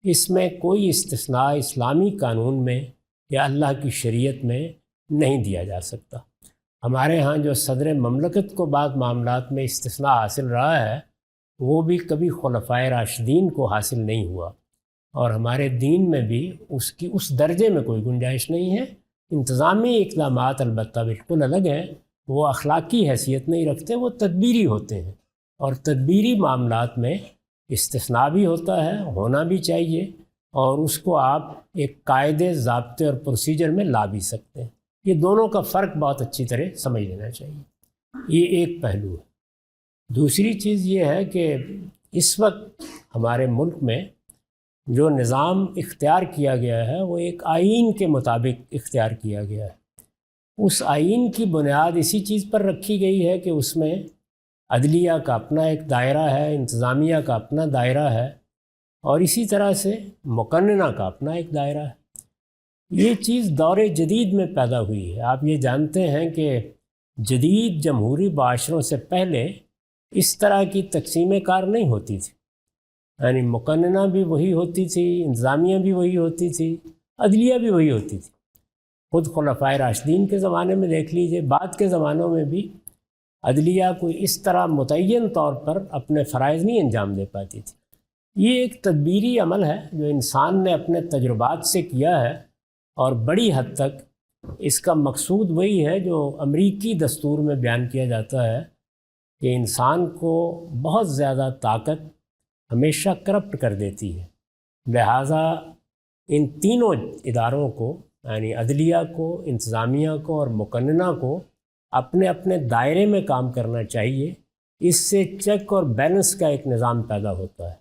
اس میں کوئی استثناء اسلامی قانون میں یا اللہ کی شریعت میں نہیں دیا جا سکتا. ہمارے ہاں جو صدر مملکت کو بعض معاملات میں استثناء حاصل رہا ہے وہ بھی کبھی خلفائے راشدین کو حاصل نہیں ہوا، اور ہمارے دین میں بھی اس کی اس درجے میں کوئی گنجائش نہیں ہے. انتظامی اقدامات البتہ بالکل الگ ہیں، وہ اخلاقی حیثیت نہیں رکھتے، وہ تدبیری ہوتے ہیں، اور تدبیری معاملات میں استثناء بھی ہوتا ہے، ہونا بھی چاہیے، اور اس کو آپ ایک قاعدے، ضابطے اور پروسیجر میں لا بھی سکتے ہیں. یہ دونوں کا فرق بہت اچھی طرح سمجھ لینا چاہیے. یہ ایک پہلو ہے. دوسری چیز یہ ہے کہ اس وقت ہمارے ملک میں جو نظام اختیار کیا گیا ہے وہ ایک آئین کے مطابق اختیار کیا گیا ہے. اس آئین کی بنیاد اسی چیز پر رکھی گئی ہے کہ اس میں عدلیہ کا اپنا ایک دائرہ ہے، انتظامیہ کا اپنا دائرہ ہے، اور اسی طرح سے مقننہ کا اپنا ایک دائرہ ہے. یہ چیز دور جدید میں پیدا ہوئی ہے. آپ یہ جانتے ہیں کہ جدید جمہوری معاشروں سے پہلے اس طرح کی تقسیم کار نہیں ہوتی تھی. یعنی مقننہ بھی وہی ہوتی تھی، انتظامیہ بھی وہی ہوتی تھی، عدلیہ بھی وہی ہوتی تھی. خود خلفائے راشدین کے زمانے میں دیکھ لیجئے، بعد کے زمانوں میں بھی عدلیہ کوئی اس طرح متعین طور پر اپنے فرائض نہیں انجام دے پاتی تھی. یہ ایک تدبیری عمل ہے جو انسان نے اپنے تجربات سے کیا ہے، اور بڑی حد تک اس کا مقصود وہی ہے جو امریکی دستور میں بیان کیا جاتا ہے کہ انسان کو بہت زیادہ طاقت ہمیشہ کرپٹ کر دیتی ہے. لہٰذا ان تینوں اداروں کو، یعنی عدلیہ کو، انتظامیہ کو اور مقننہ کو، اپنے اپنے دائرے میں کام کرنا چاہیے. اس سے چیک اور بیلنس کا ایک نظام پیدا ہوتا ہے،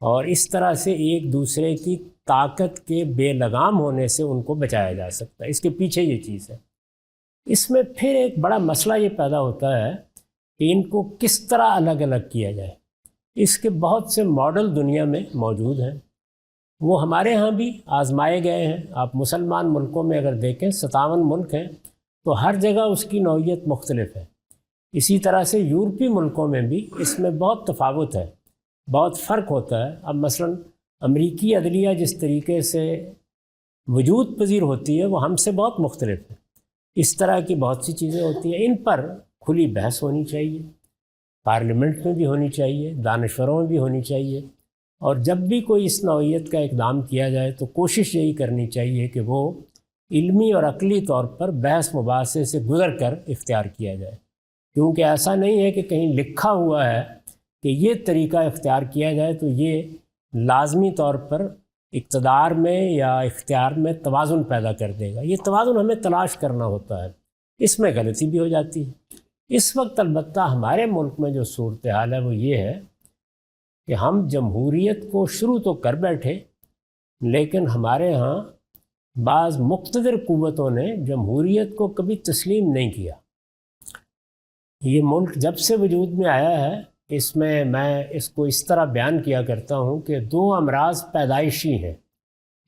اور اس طرح سے ایک دوسرے کی طاقت کے بے لگام ہونے سے ان کو بچایا جا سکتا ہے. اس کے پیچھے یہ چیز ہے. اس میں پھر ایک بڑا مسئلہ یہ پیدا ہوتا ہے کہ ان کو کس طرح الگ الگ کیا جائے. اس کے بہت سے ماڈل دنیا میں موجود ہیں، وہ ہمارے ہاں بھی آزمائے گئے ہیں. آپ مسلمان ملکوں میں اگر دیکھیں 57 ملک ہیں تو ہر جگہ اس کی نوعیت مختلف ہے. اسی طرح سے یورپی ملکوں میں بھی اس میں بہت تفاوت ہے، بہت فرق ہوتا ہے. اب مثلا امریکی عدلیہ جس طریقے سے وجود پذیر ہوتی ہے وہ ہم سے بہت مختلف ہے. اس طرح کی بہت سی چیزیں ہوتی ہیں، ان پر کھلی بحث ہونی چاہیے. پارلیمنٹ میں بھی ہونی چاہیے، دانشوروں میں بھی ہونی چاہیے، اور جب بھی کوئی اس نوعیت کا اقدام کیا جائے تو کوشش یہی کرنی چاہیے کہ وہ علمی اور عقلی طور پر بحث مباحثے سے گزر کر اختیار کیا جائے، کیونکہ ایسا نہیں ہے کہ کہیں لکھا ہوا ہے کہ یہ طریقہ اختیار کیا جائے تو یہ لازمی طور پر اقتدار میں یا اختیار میں توازن پیدا کر دے گا۔ یہ توازن ہمیں تلاش کرنا ہوتا ہے، اس میں غلطی بھی ہو جاتی ہے۔ اس وقت البتہ ہمارے ملک میں جو صورتحال ہے وہ یہ ہے کہ ہم جمہوریت کو شروع تو کر بیٹھے، لیکن ہمارے ہاں بعض مقتدر قوتوں نے جمہوریت کو کبھی تسلیم نہیں کیا۔ یہ ملک جب سے وجود میں آیا ہے، اس میں اس کو اس طرح بیان کیا کرتا ہوں کہ دو امراض پیدائشی ہیں،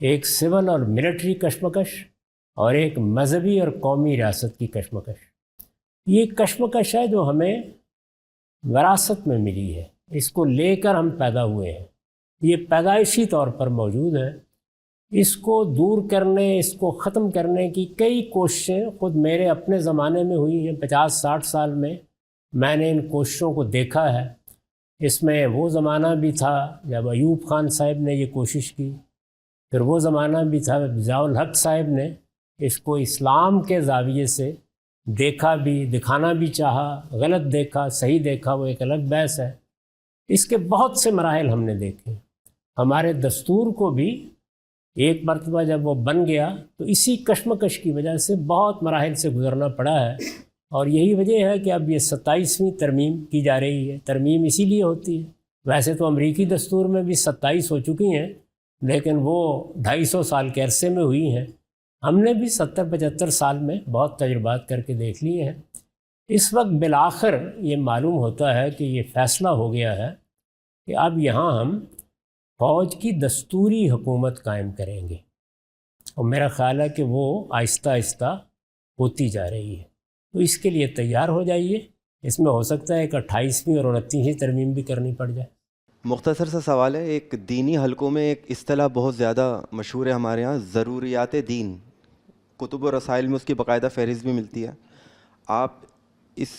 ایک سول اور ملٹری کشمکش اور ایک مذہبی اور قومی ریاست کی کشمکش۔ یہ کشمکش ہے جو ہمیں وراثت میں ملی ہے، اس کو لے کر ہم پیدا ہوئے ہیں، یہ پیدائشی طور پر موجود ہے۔ اس کو دور کرنے، اس کو ختم کرنے کی کئی کوششیں خود میرے اپنے زمانے میں ہوئی ہیں۔ 50-60 سال میں نے ان کوششوں کو دیکھا ہے۔ اس میں وہ زمانہ بھی تھا جب ایوب خان صاحب نے یہ کوشش کی، پھر وہ زمانہ بھی تھا ضیاء الحق صاحب نے اس کو اسلام کے زاویے سے دیکھا بھی، دکھانا بھی چاہا، غلط دیکھا، صحیح دیکھا، وہ ایک الگ بحث ہے۔ اس کے بہت سے مراحل ہم نے دیکھے۔ ہمارے دستور کو بھی ایک مرتبہ جب وہ بن گیا تو اسی کشمکش کی وجہ سے بہت مراحل سے گزرنا پڑا ہے، اور یہی وجہ ہے کہ اب یہ 27ویں ترمیم کی جا رہی ہے۔ ترمیم اسی لیے ہوتی ہے، ویسے تو امریکی دستور میں بھی 27 ہو چکی ہیں، لیکن وہ 250 سال کے عرصے میں ہوئی ہیں۔ ہم نے بھی 70-75 سال میں بہت تجربات کر کے دیکھ لیے ہیں۔ اس وقت بالآخر یہ معلوم ہوتا ہے کہ یہ فیصلہ ہو گیا ہے کہ اب یہاں ہم فوج کی دستوری حکومت قائم کریں گے، اور میرا خیال ہے کہ وہ آہستہ آہستہ ہوتی جا رہی ہے۔ تو اس کے لیے تیار ہو جائیے، اس میں ہو سکتا ہے کہ 28ویں اور 29ویں ترمیم بھی کرنی پڑ جائے۔ مختصر سا سوال ہے، ایک دینی حلقوں میں ایک اصطلاح بہت زیادہ مشہور ہے ہمارے یہاں، ضروریات دین، کتب و رسائل میں اس کی باقاعدہ فہرست بھی ملتی ہے۔ آپ اس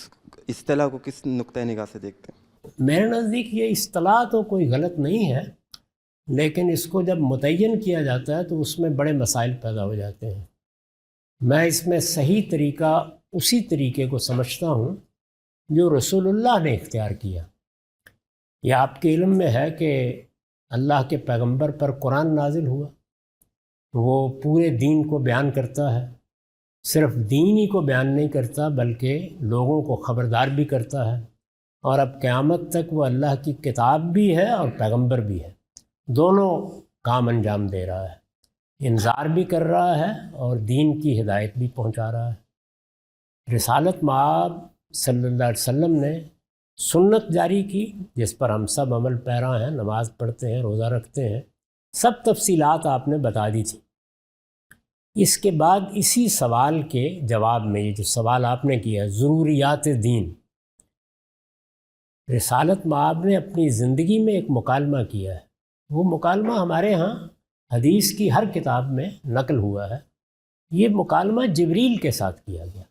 اصطلاح کو کس نقطۂ نگاہ سے دیکھتے ہیں؟ میرے نزدیک یہ اصطلاح تو کوئی غلط نہیں ہے، لیکن اس کو جب متعین کیا جاتا ہے تو اس میں بڑے مسائل پیدا ہو جاتے ہیں۔ میں اس میں صحیح طریقہ اسی طریقے کو سمجھتا ہوں جو رسول اللہ نے اختیار کیا۔ یہ آپ کے علم میں ہے کہ اللہ کے پیغمبر پر قرآن نازل ہوا، وہ پورے دین کو بیان کرتا ہے، صرف دین ہی کو بیان نہیں کرتا بلکہ لوگوں کو خبردار بھی کرتا ہے، اور اب قیامت تک وہ اللہ کی کتاب بھی ہے اور پیغمبر بھی ہے، دونوں کام انجام دے رہا ہے، انذار بھی کر رہا ہے اور دین کی ہدایت بھی پہنچا رہا ہے۔ رسالت مآب صلی اللہ علیہ وسلم نے سنت جاری کی جس پر ہم سب عمل پیرا ہیں، نماز پڑھتے ہیں، روزہ رکھتے ہیں، سب تفصیلات آپ نے بتا دی تھی۔ اس کے بعد اسی سوال کے جواب میں، یہ جو سوال آپ نے کیا ضروریات دین، رسالت مآب نے اپنی زندگی میں ایک مکالمہ کیا ہے۔ وہ مکالمہ ہمارے ہاں حدیث کی ہر کتاب میں نقل ہوا ہے۔ یہ مکالمہ جبریل کے ساتھ کیا گیا،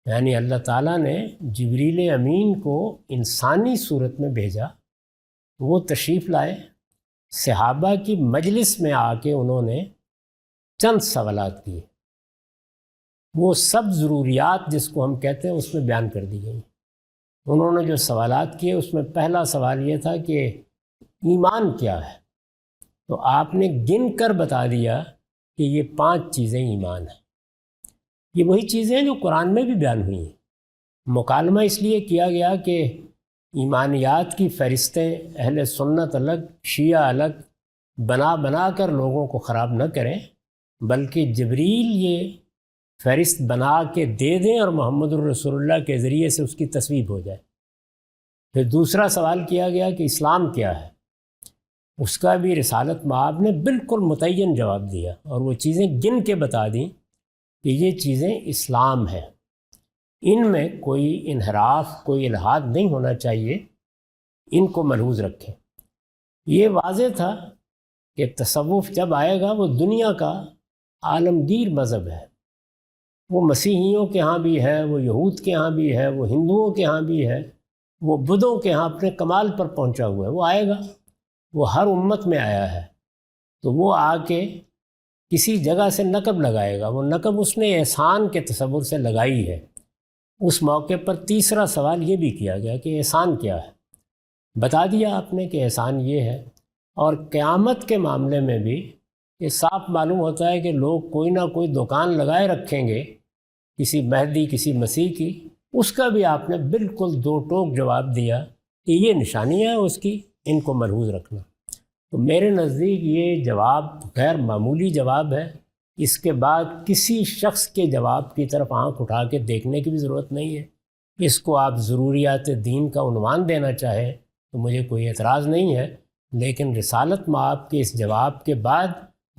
یعنی اللہ تعالیٰ نے جبریل امین کو انسانی صورت میں بھیجا، وہ تشریف لائے، صحابہ کی مجلس میں آ کے انہوں نے چند سوالات کیے، وہ سب ضروریات جس کو ہم کہتے ہیں اس میں بیان کر دی گئی۔ انہوں نے جو سوالات کیے اس میں پہلا سوال یہ تھا کہ ایمان کیا ہے، تو آپ نے گن کر بتا دیا کہ یہ 5 چیزیں ایمان ہیں۔ یہ وہی چیزیں ہیں جو قرآن میں بھی بیان ہوئی ہیں۔ مکالمہ اس لیے کیا گیا کہ ایمانیات کی فہرستیں اہل سنت الگ، شیعہ الگ بنا کر لوگوں کو خراب نہ کریں، بلکہ جبریل یہ فہرست بنا کے دے دیں اور محمد الرسول اللہ کے ذریعے سے اس کی تصویب ہو جائے۔ پھر دوسرا سوال کیا گیا کہ اسلام کیا ہے، اس کا بھی رسالت مآب نے بالکل متعین جواب دیا، اور وہ چیزیں گن کے بتا دیں کہ یہ چیزیں اسلام ہیں، ان میں کوئی انحراف، کوئی الحاد نہیں ہونا چاہیے، ان کو ملحوظ رکھیں۔ یہ واضح تھا کہ تصوف جب آئے گا وہ دنیا کا عالمگیر مذہب ہے، وہ مسیحیوں کے ہاں بھی ہے، وہ یہود کے ہاں بھی ہے، وہ ہندوؤں کے ہاں بھی ہے، وہ بدھوں کے ہاں اپنے کمال پر پہنچا ہوا ہے، وہ آئے گا، وہ ہر امت میں آیا ہے، تو وہ آ کے کسی جگہ سے نقب لگائے گا، وہ نقب اس نے احسان کے تصور سے لگائی ہے۔ اس موقع پر تیسرا سوال یہ بھی کیا گیا کہ احسان کیا ہے، بتا دیا آپ نے کہ احسان یہ ہے۔ اور قیامت کے معاملے میں بھی یہ صاف معلوم ہوتا ہے کہ لوگ کوئی نہ کوئی دکان لگائے رکھیں گے کسی مہدی کسی مسیح کی، اس کا بھی آپ نے بالکل دو ٹوک جواب دیا کہ یہ نشانیاں ہیں اس کی، ان کو ملحوظ رکھنا۔ تو میرے نزدیک یہ جواب غیر معمولی جواب ہے، اس کے بعد کسی شخص کے جواب کی طرف آنکھ اٹھا کے دیکھنے کی بھی ضرورت نہیں ہے۔ اس کو آپ ضروریات دین کا عنوان دینا چاہیں تو مجھے کوئی اعتراض نہیں ہے، لیکن رسالت مآب کے اس جواب کے بعد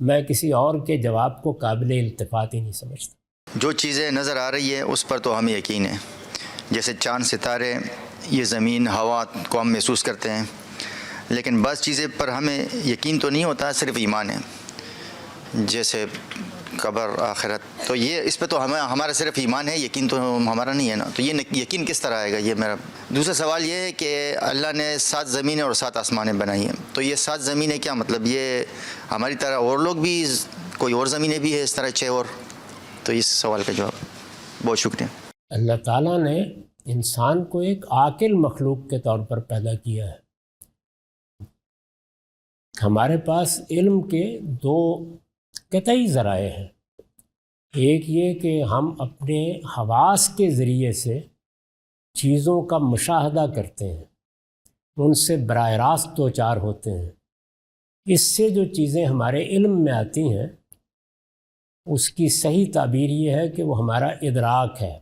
میں کسی اور کے جواب کو قابل التفات ہی نہیں سمجھتا۔ جو چیزیں نظر آ رہی ہے اس پر تو ہمیں یقین ہے، جیسے چاند ستارے، یہ زمین ہوا کو ہم محسوس کرتے ہیں، لیکن بعض چیزیں پر ہمیں یقین تو نہیں ہوتا، صرف ایمان ہے، جیسے قبر، آخرت۔ تو یہ اس پہ تو ہمارا صرف ایمان ہے، یقین تو ہمارا نہیں ہے نا۔ تو یہ یقین کس طرح آئے گا؟ یہ میرا دوسرا سوال یہ ہے کہ اللہ نے 7 زمینیں اور 7 آسمانیں بنائی ہیں، تو یہ 7 زمینیں کیا مطلب؟ یہ ہماری طرح اور لوگ بھی، کوئی اور زمینیں بھی ہے اس طرح 6 اور؟ تو اس سوال کا جواب۔ بہت شکریہ۔ اللہ تعالیٰ نے انسان کو ایک عاقل مخلوق کے طور پر پیدا کیا ہے۔ ہمارے پاس علم کے 2 قطعی ذرائع ہیں، ایک یہ کہ ہم اپنے حواس کے ذریعے سے چیزوں کا مشاہدہ کرتے ہیں، ان سے براہ راست دوچار ہوتے ہیں، اس سے جو چیزیں ہمارے علم میں آتی ہیں اس کی صحیح تعبیر یہ ہے کہ وہ ہمارا ادراک ہے،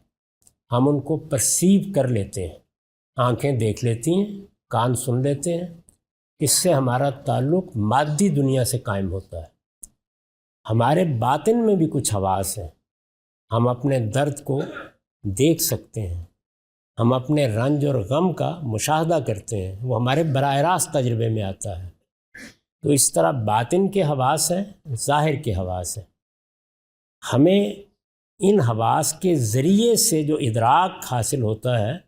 ہم ان کو پرسیو کر لیتے ہیں، آنکھیں دیکھ لیتی ہیں، کان سن لیتے ہیں، اس سے ہمارا تعلق مادی دنیا سے قائم ہوتا ہے۔ ہمارے باطن میں بھی کچھ حواس ہیں، ہم اپنے درد کو دیکھ سکتے ہیں، ہم اپنے رنج اور غم کا مشاہدہ کرتے ہیں، وہ ہمارے براہ راست تجربے میں آتا ہے۔ تو اس طرح باطن کے حواس ہیں، ظاہر کے حواس ہیں۔ ہمیں ان حواس کے ذریعے سے جو ادراک حاصل ہوتا ہے،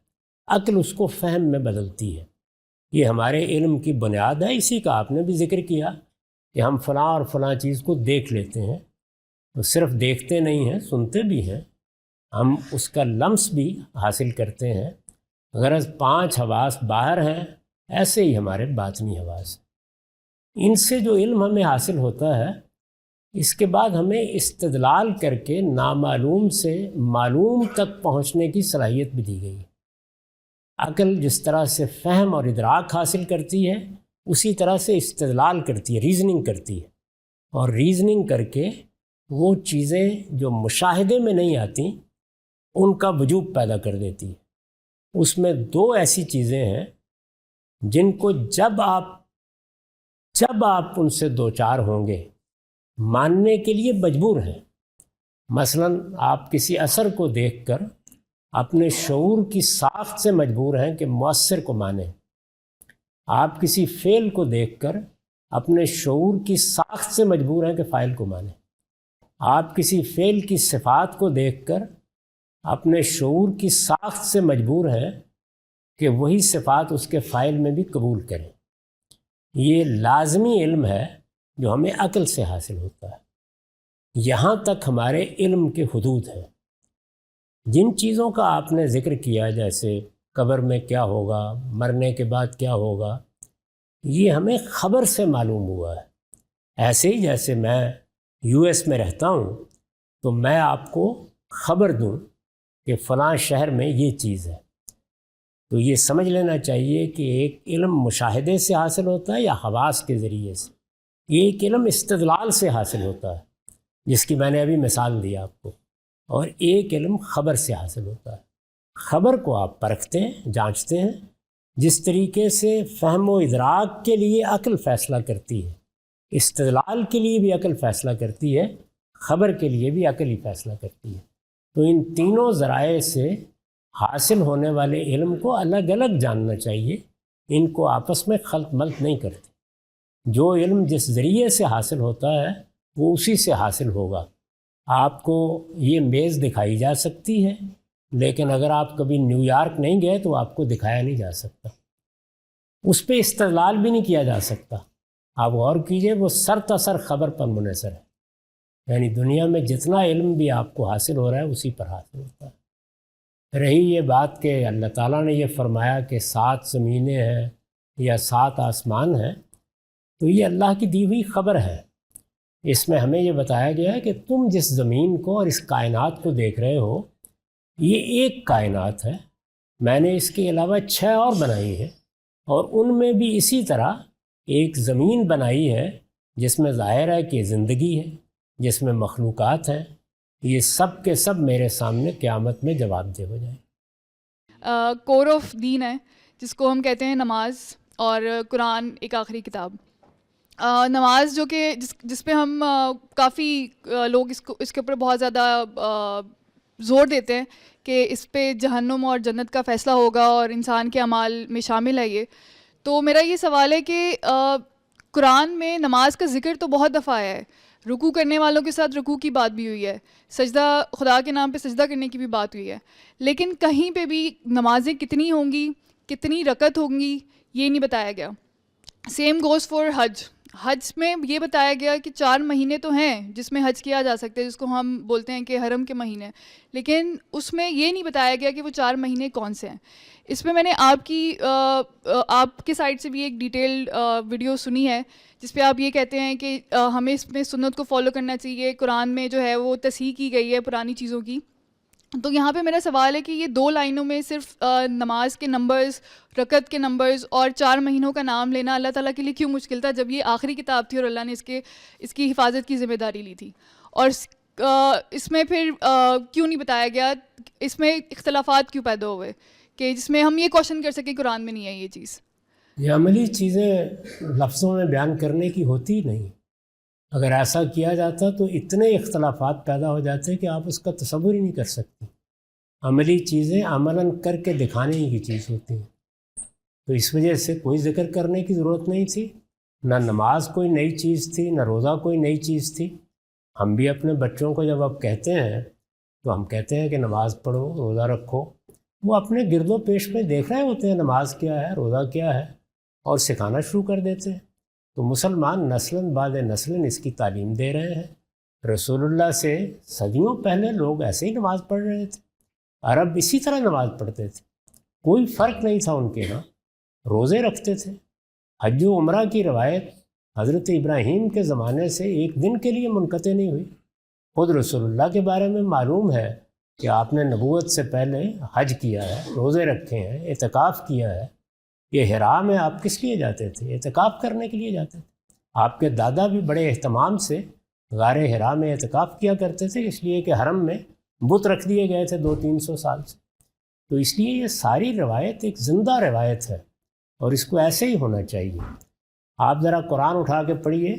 عقل اس کو فہم میں بدلتی ہے۔ یہ ہمارے علم کی بنیاد ہے، اسی کا آپ نے بھی ذکر کیا کہ ہم فلاں اور فلاں چیز کو دیکھ لیتے ہیں، تو صرف دیکھتے نہیں ہیں، سنتے بھی ہیں، ہم اس کا لمس بھی حاصل کرتے ہیں۔ غرض 5 حواس باہر ہیں، ایسے ہی ہمارے باطنی حواس ہیں۔ ان سے جو علم ہمیں حاصل ہوتا ہے، اس کے بعد ہمیں استدلال کر کے نامعلوم سے معلوم تک پہنچنے کی صلاحیت بھی دی گئی ہے۔ عقل جس طرح سے فہم اور ادراک حاصل کرتی ہے، اسی طرح سے استدلال کرتی ہے، ریزننگ کرتی ہے، اور ریزننگ کر کے وہ چیزیں جو مشاہدے میں نہیں آتی ان کا وجود پیدا کر دیتی ہے۔ اس میں 2 ایسی چیزیں ہیں جن کو جب آپ ان سے دوچار ہوں گے ماننے کے لیے مجبور ہیں۔ مثلا آپ کسی اثر کو دیکھ کر اپنے شعور کی ساخت سے مجبور ہیں کہ مؤثر کو مانیں، آپ کسی فعل کو دیکھ کر اپنے شعور کی ساخت سے مجبور ہیں کہ فاعل کو مانیں، آپ کسی فعل کی صفات کو دیکھ کر اپنے شعور کی ساخت سے مجبور ہیں کہ وہی صفات اس کے فاعل میں بھی قبول کریں۔ یہ لازمی علم ہے جو ہمیں عقل سے حاصل ہوتا ہے۔ یہاں تک ہمارے علم کے حدود ہیں۔ جن چیزوں کا آپ نے ذکر کیا، جیسے قبر میں کیا ہوگا، مرنے کے بعد کیا ہوگا، یہ ہمیں خبر سے معلوم ہوا ہے۔ ایسے ہی جیسے میں US میں رہتا ہوں تو میں آپ کو خبر دوں کہ فلاں شہر میں یہ چیز ہے، تو یہ سمجھ لینا چاہیے کہ ایک علم مشاہدے سے حاصل ہوتا ہے یا حواس کے ذریعے سے، ایک علم استدلال سے حاصل ہوتا ہے جس کی میں نے ابھی مثال دی آپ کو، اور ایک علم خبر سے حاصل ہوتا ہے۔ خبر کو آپ پرکھتے ہیں، جانچتے ہیں، جس طریقے سے فہم و ادراک کے لیے عقل فیصلہ کرتی ہے، استدلال کے لیے بھی عقل فیصلہ کرتی ہے، خبر کے لیے بھی عقل ہی فیصلہ کرتی ہے۔ تو ان تینوں ذرائع سے حاصل ہونے والے علم کو الگ الگ جاننا چاہیے، ان کو آپس میں خلط ملط نہیں کرتے۔ جو علم جس ذریعے سے حاصل ہوتا ہے وہ اسی سے حاصل ہوگا۔ آپ کو یہ میز دکھائی جا سکتی ہے، لیکن اگر آپ کبھی نیو یارک نہیں گئے تو آپ کو دکھایا نہیں جا سکتا، اس پہ استدلال بھی نہیں کیا جا سکتا۔ آپ غور کیجئے، وہ سر تسر خبر پر منحصر ہے، یعنی دنیا میں جتنا علم بھی آپ کو حاصل ہو رہا ہے اسی پر حاصل ہوتا ہے۔ رہی یہ بات کہ اللہ تعالیٰ نے یہ فرمایا کہ 7 زمینیں ہیں یا 7 آسمان ہیں، تو یہ اللہ کی دی ہوئی خبر ہے۔ اس میں ہمیں یہ بتایا گیا ہے کہ تم جس زمین کو اور اس کائنات کو دیکھ رہے ہو، یہ ایک کائنات ہے، میں نے اس کے علاوہ 6 اور بنائی ہیں، اور ان میں بھی اسی طرح ایک زمین بنائی ہے جس میں ظاہر ہے کہ زندگی ہے، جس میں مخلوقات ہیں، یہ سب کے سب میرے سامنے قیامت میں جواب دہ ہو جائیں۔ کور آف دین ہے جس کو ہم کہتے ہیں نماز، اور قرآن ایک آخری کتاب۔ نماز جو کہ جس پہ ہم کافی لوگ اس کے اوپر بہت زیادہ زور دیتے ہیں کہ اس پہ جہنم اور جنت کا فیصلہ ہوگا اور انسان کے اعمال میں شامل ہے یہ، تو میرا یہ سوال ہے کہ قرآن میں نماز کا ذکر تو بہت دفعہ آیا ہے، رکوع کرنے والوں کے ساتھ رکوع کی بات بھی ہوئی ہے، سجدہ خدا کے نام پہ سجدہ کرنے کی بھی بات ہوئی ہے، لیکن کہیں پہ بھی نمازیں کتنی ہوں گی، کتنی رکعت ہوں گی، یہ نہیں بتایا گیا۔ سیم گوز فار حج۔ حج میں یہ بتایا گیا کہ 4 مہینے تو ہیں جس میں حج کیا جا سکتا ہے، جس کو ہم بولتے ہیں کہ حرم کے مہینے، لیکن اس میں یہ نہیں بتایا گیا کہ وہ 4 مہینے کون سے ہیں۔ اس میں میں نے آپ کے سائڈ سے بھی ایک ڈیٹیلڈ ویڈیو سنی ہے جس پہ آپ یہ کہتے ہیں کہ ہمیں اس میں سنت کو فالو کرنا چاہیے، قرآن میں جو ہے وہ تصحیح کی گئی ہے پرانی چیزوں کی۔ تو یہاں پہ میرا سوال ہے کہ یہ 2 لائنوں میں صرف نماز کے نمبرز، رکعت کے نمبرز اور 4 مہینوں کا نام لینا اللہ تعالیٰ کے لیے کیوں مشکل تھا، جب یہ آخری کتاب تھی اور اللہ نے اس کی حفاظت کی ذمہ داری لی تھی؟ اور اس میں پھر کیوں نہیں بتایا گیا، اس میں اختلافات کیوں پیدا ہوئے کہ جس میں ہم یہ کوشچن کر سکیں قرآن میں نہیں ہے یہ چیز؟ یہ عملی چیزیں لفظوں میں بیان کرنے کی ہوتی ہی نہیں۔ اگر ایسا کیا جاتا تو اتنے اختلافات پیدا ہو جاتے کہ آپ اس کا تصور ہی نہیں کر سکتے۔ عملی چیزیں عملاً کر کے دکھانے کی چیز ہوتی ہیں، تو اس وجہ سے کوئی ذکر کرنے کی ضرورت نہیں تھی، نہ نماز کوئی نئی چیز تھی، نہ روزہ کوئی نئی چیز تھی۔ ہم بھی اپنے بچوں کو جب اب کہتے ہیں تو ہم کہتے ہیں کہ نماز پڑھو، روزہ رکھو، وہ اپنے گرد و پیش میں دیکھ رہے ہوتے ہیں نماز کیا ہے، روزہ کیا ہے، اور سکھانا شروع کر دیتے ہیں۔ تو مسلمان نسلاً بعد نسلاً اس کی تعلیم دے رہے ہیں۔ رسول اللہ سے صدیوں پہلے لوگ ایسے ہی نماز پڑھ رہے تھے، عرب اسی طرح نماز پڑھتے تھے، کوئی فرق نہیں تھا ان کے ہاں، روزے رکھتے تھے۔ حج و عمرہ کی روایت حضرت ابراہیم کے زمانے سے ایک دن کے لیے منقطع نہیں ہوئی۔ خود رسول اللہ کے بارے میں معلوم ہے کہ آپ نے نبوت سے پہلے حج کیا ہے، روزے رکھے ہیں، اعتکاف کیا ہے۔ یہ حرام ہے، آپ کس لیے جاتے تھے؟ اعتکاف کرنے کے لیے جاتے تھے۔ آپ کے دادا بھی بڑے اہتمام سے غار حرا میں اعتکاف کیا کرتے تھے، اس لیے کہ حرم میں بت رکھ دیے گئے تھے 200-300 سال سے۔ تو اس لیے یہ ساری روایت ایک زندہ روایت ہے اور اس کو ایسے ہی ہونا چاہیے۔ آپ ذرا قرآن اٹھا کے پڑھیے،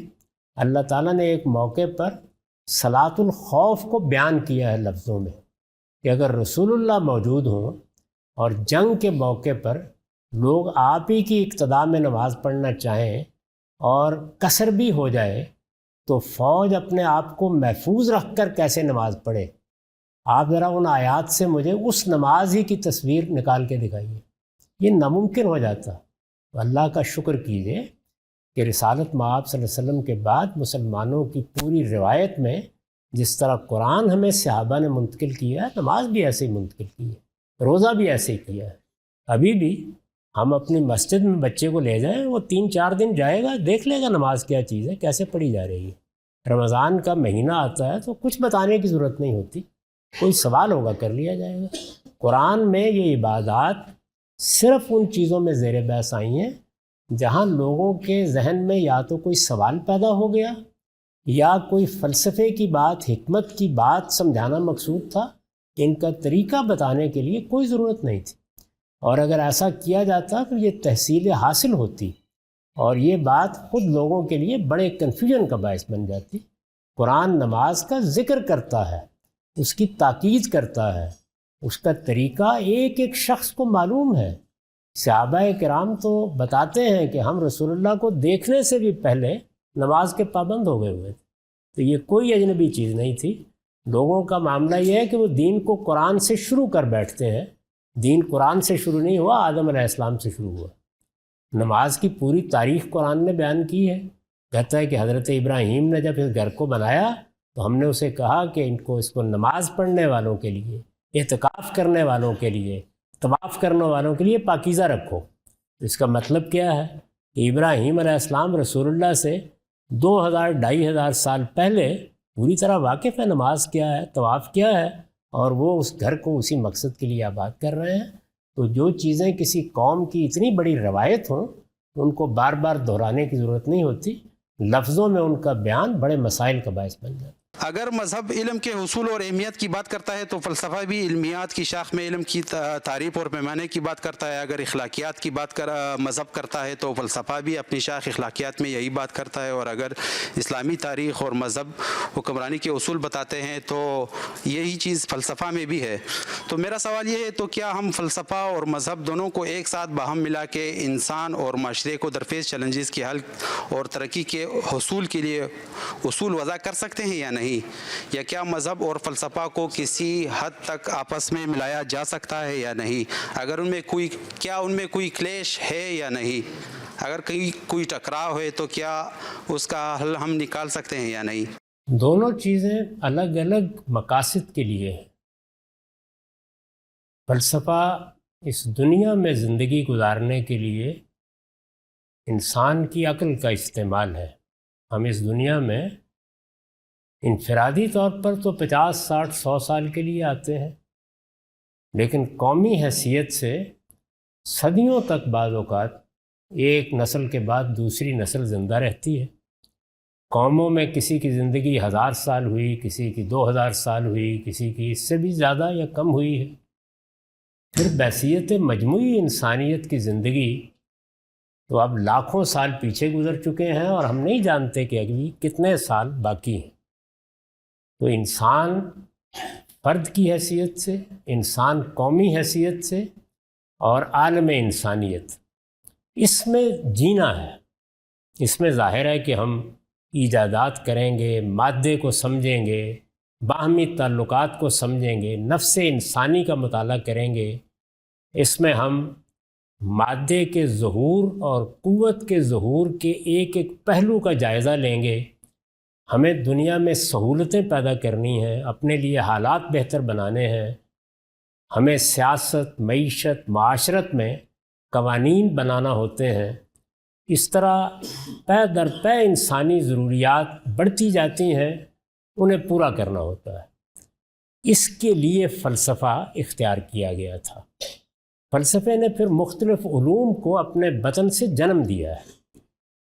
اللہ تعالیٰ نے ایک موقع پر صلاۃ الخوف کو بیان کیا ہے لفظوں میں کہ اگر رسول اللہ موجود ہوں اور جنگ کے موقع پر لوگ آپ ہی کی اقتداء میں نماز پڑھنا چاہیں اور کثر بھی ہو جائے تو فوج اپنے آپ کو محفوظ رکھ کر کیسے نماز پڑھے؟ آپ ذرا ان آیات سے مجھے اس نماز ہی کی تصویر نکال کے دکھائیے، یہ ناممکن ہو جاتا۔ تو اللہ کا شکر کیجئے کہ رسالت مآب صلی اللہ علیہ وسلم کے بعد مسلمانوں کی پوری روایت میں جس طرح قرآن ہمیں صحابہ نے منتقل کیا ہے، نماز بھی ایسے ہی منتقل کی ہے، روزہ بھی ایسے ہی کیا ہے۔ ابھی بھی ہم اپنی مسجد میں بچے کو لے جائیں، وہ 3-4 دن جائے گا، دیکھ لے گا نماز کیا چیز ہے، کیسے پڑھی جا رہی ہے۔ رمضان کا مہینہ آتا ہے تو کچھ بتانے کی ضرورت نہیں ہوتی، کوئی سوال ہوگا کر لیا جائے گا۔ قرآن میں یہ عبادات صرف ان چیزوں میں زیر بحث آئی ہیں جہاں لوگوں کے ذہن میں یا تو کوئی سوال پیدا ہو گیا یا کوئی فلسفے کی بات، حکمت کی بات سمجھانا مقصود تھا۔ ان کا طریقہ بتانے کے لیے کوئی ضرورت نہیں تھی، اور اگر ایسا کیا جاتا تو یہ تحصیل حاصل ہوتی اور یہ بات خود لوگوں کے لیے بڑے کنفیوژن کا باعث بن جاتی۔ قرآن نماز کا ذکر کرتا ہے، اس کی تاکید کرتا ہے، اس کا طریقہ ایک ایک شخص کو معلوم ہے۔ صحابہ کرام تو بتاتے ہیں کہ ہم رسول اللہ کو دیکھنے سے بھی پہلے نماز کے پابند ہو گئے ہوئے تھے، تو یہ کوئی اجنبی چیز نہیں تھی۔ لوگوں کا معاملہ یہ ہے کہ وہ دین کو قرآن سے شروع کر بیٹھتے ہیں. دین قرآن سے شروع نہیں ہوا، آدم علیہ السلام سے شروع ہوا. نماز کی پوری تاریخ قرآن نے بیان کی ہے. کہتا ہے کہ حضرت ابراہیم نے جب اس گھر کو بنایا تو ہم نے اسے کہا کہ اس کو نماز پڑھنے والوں کے لیے، اعتکاف کرنے والوں کے لیے، طواف کرنے والوں کے لیے پاکیزہ رکھو. اس کا مطلب کیا ہے کہ ابراہیم علیہ السلام رسول اللہ سے 2000-2500 سال پہلے پوری طرح واقف ہے نماز کیا ہے، طواف کیا ہے، اور وہ اس گھر کو اسی مقصد کے لیے آباد کر رہے ہیں. تو جو چیزیں کسی قوم کی اتنی بڑی روایت ہوں ان کو بار بار دہرانے کی ضرورت نہیں ہوتی، لفظوں میں ان کا بیان بڑے مسائل کا باعث بن جاتا ہے. اگر مذہب علم کے حصول اور اہمیت کی بات کرتا ہے تو فلسفہ بھی علمیات کی شاخ میں علم کی تعریف اور پیمانے کی بات کرتا ہے. اگر اخلاقیات کی بات مذہب کرتا ہے تو فلسفہ بھی اپنی شاخ اخلاقیات میں یہی بات کرتا ہے. اور اگر اسلامی تاریخ اور مذہب حکمرانی کے اصول بتاتے ہیں تو یہی چیز فلسفہ میں بھی ہے. تو میرا سوال یہ ہے، تو کیا ہم فلسفہ اور مذہب دونوں کو ایک ساتھ باہم ملا کے انسان اور معاشرے کو درپیش چیلنجز کے حل اور ترقی کے حصول کے لیے اصول وضع کر سکتے ہیں یا نہیں؟ یا کیا مذہب اور فلسفہ کو کسی حد تک آپس میں ملایا جا سکتا ہے یا نہیں؟ اگر ان میں کوئی کلیش ہے یا نہیں؟ اگر کوئی ٹکراؤ ہے تو کیا اس کا حل ہم نکال سکتے ہیں یا نہیں؟ دونوں چیزیں الگ الگ مقاصد کے لیے ہیں. فلسفہ اس دنیا میں زندگی گزارنے کے لیے انسان کی عقل کا استعمال ہے. ہم اس دنیا میں انفرادی طور پر تو 50, 60, 100 سال کے لیے آتے ہیں، لیکن قومی حیثیت سے صدیوں تک بعض اوقات ایک نسل کے بعد دوسری نسل زندہ رہتی ہے. قوموں میں کسی کی زندگی 1000 سال ہوئی، کسی کی 2000 سال ہوئی، کسی کی اس سے بھی زیادہ یا کم ہوئی ہے. پھر بحیثیت مجموعی انسانیت کی زندگی تو اب لاکھوں سال پیچھے گزر چکے ہیں اور ہم نہیں جانتے کہ ابھی کتنے سال باقی ہیں. تو انسان فرد کی حیثیت سے، انسان قومی حیثیت سے اور عالم انسانیت، اس میں جینا ہے. اس میں ظاہر ہے کہ ہم ایجادات کریں گے، مادے کو سمجھیں گے، باہمی تعلقات کو سمجھیں گے، نفس انسانی کا مطالعہ کریں گے. اس میں ہم مادے کے ظہور اور قوت کے ظہور کے ایک ایک پہلو کا جائزہ لیں گے. ہمیں دنیا میں سہولتیں پیدا کرنی ہیں، اپنے لیے حالات بہتر بنانے ہیں. ہمیں سیاست، معیشت، معاشرت میں قوانین بنانا ہوتے ہیں. اس طرح پے در پے انسانی ضروریات بڑھتی جاتی ہیں، انہیں پورا کرنا ہوتا ہے. اس کے لیے فلسفہ اختیار کیا گیا تھا. فلسفے نے پھر مختلف علوم کو اپنے بطن سے جنم دیا ہے.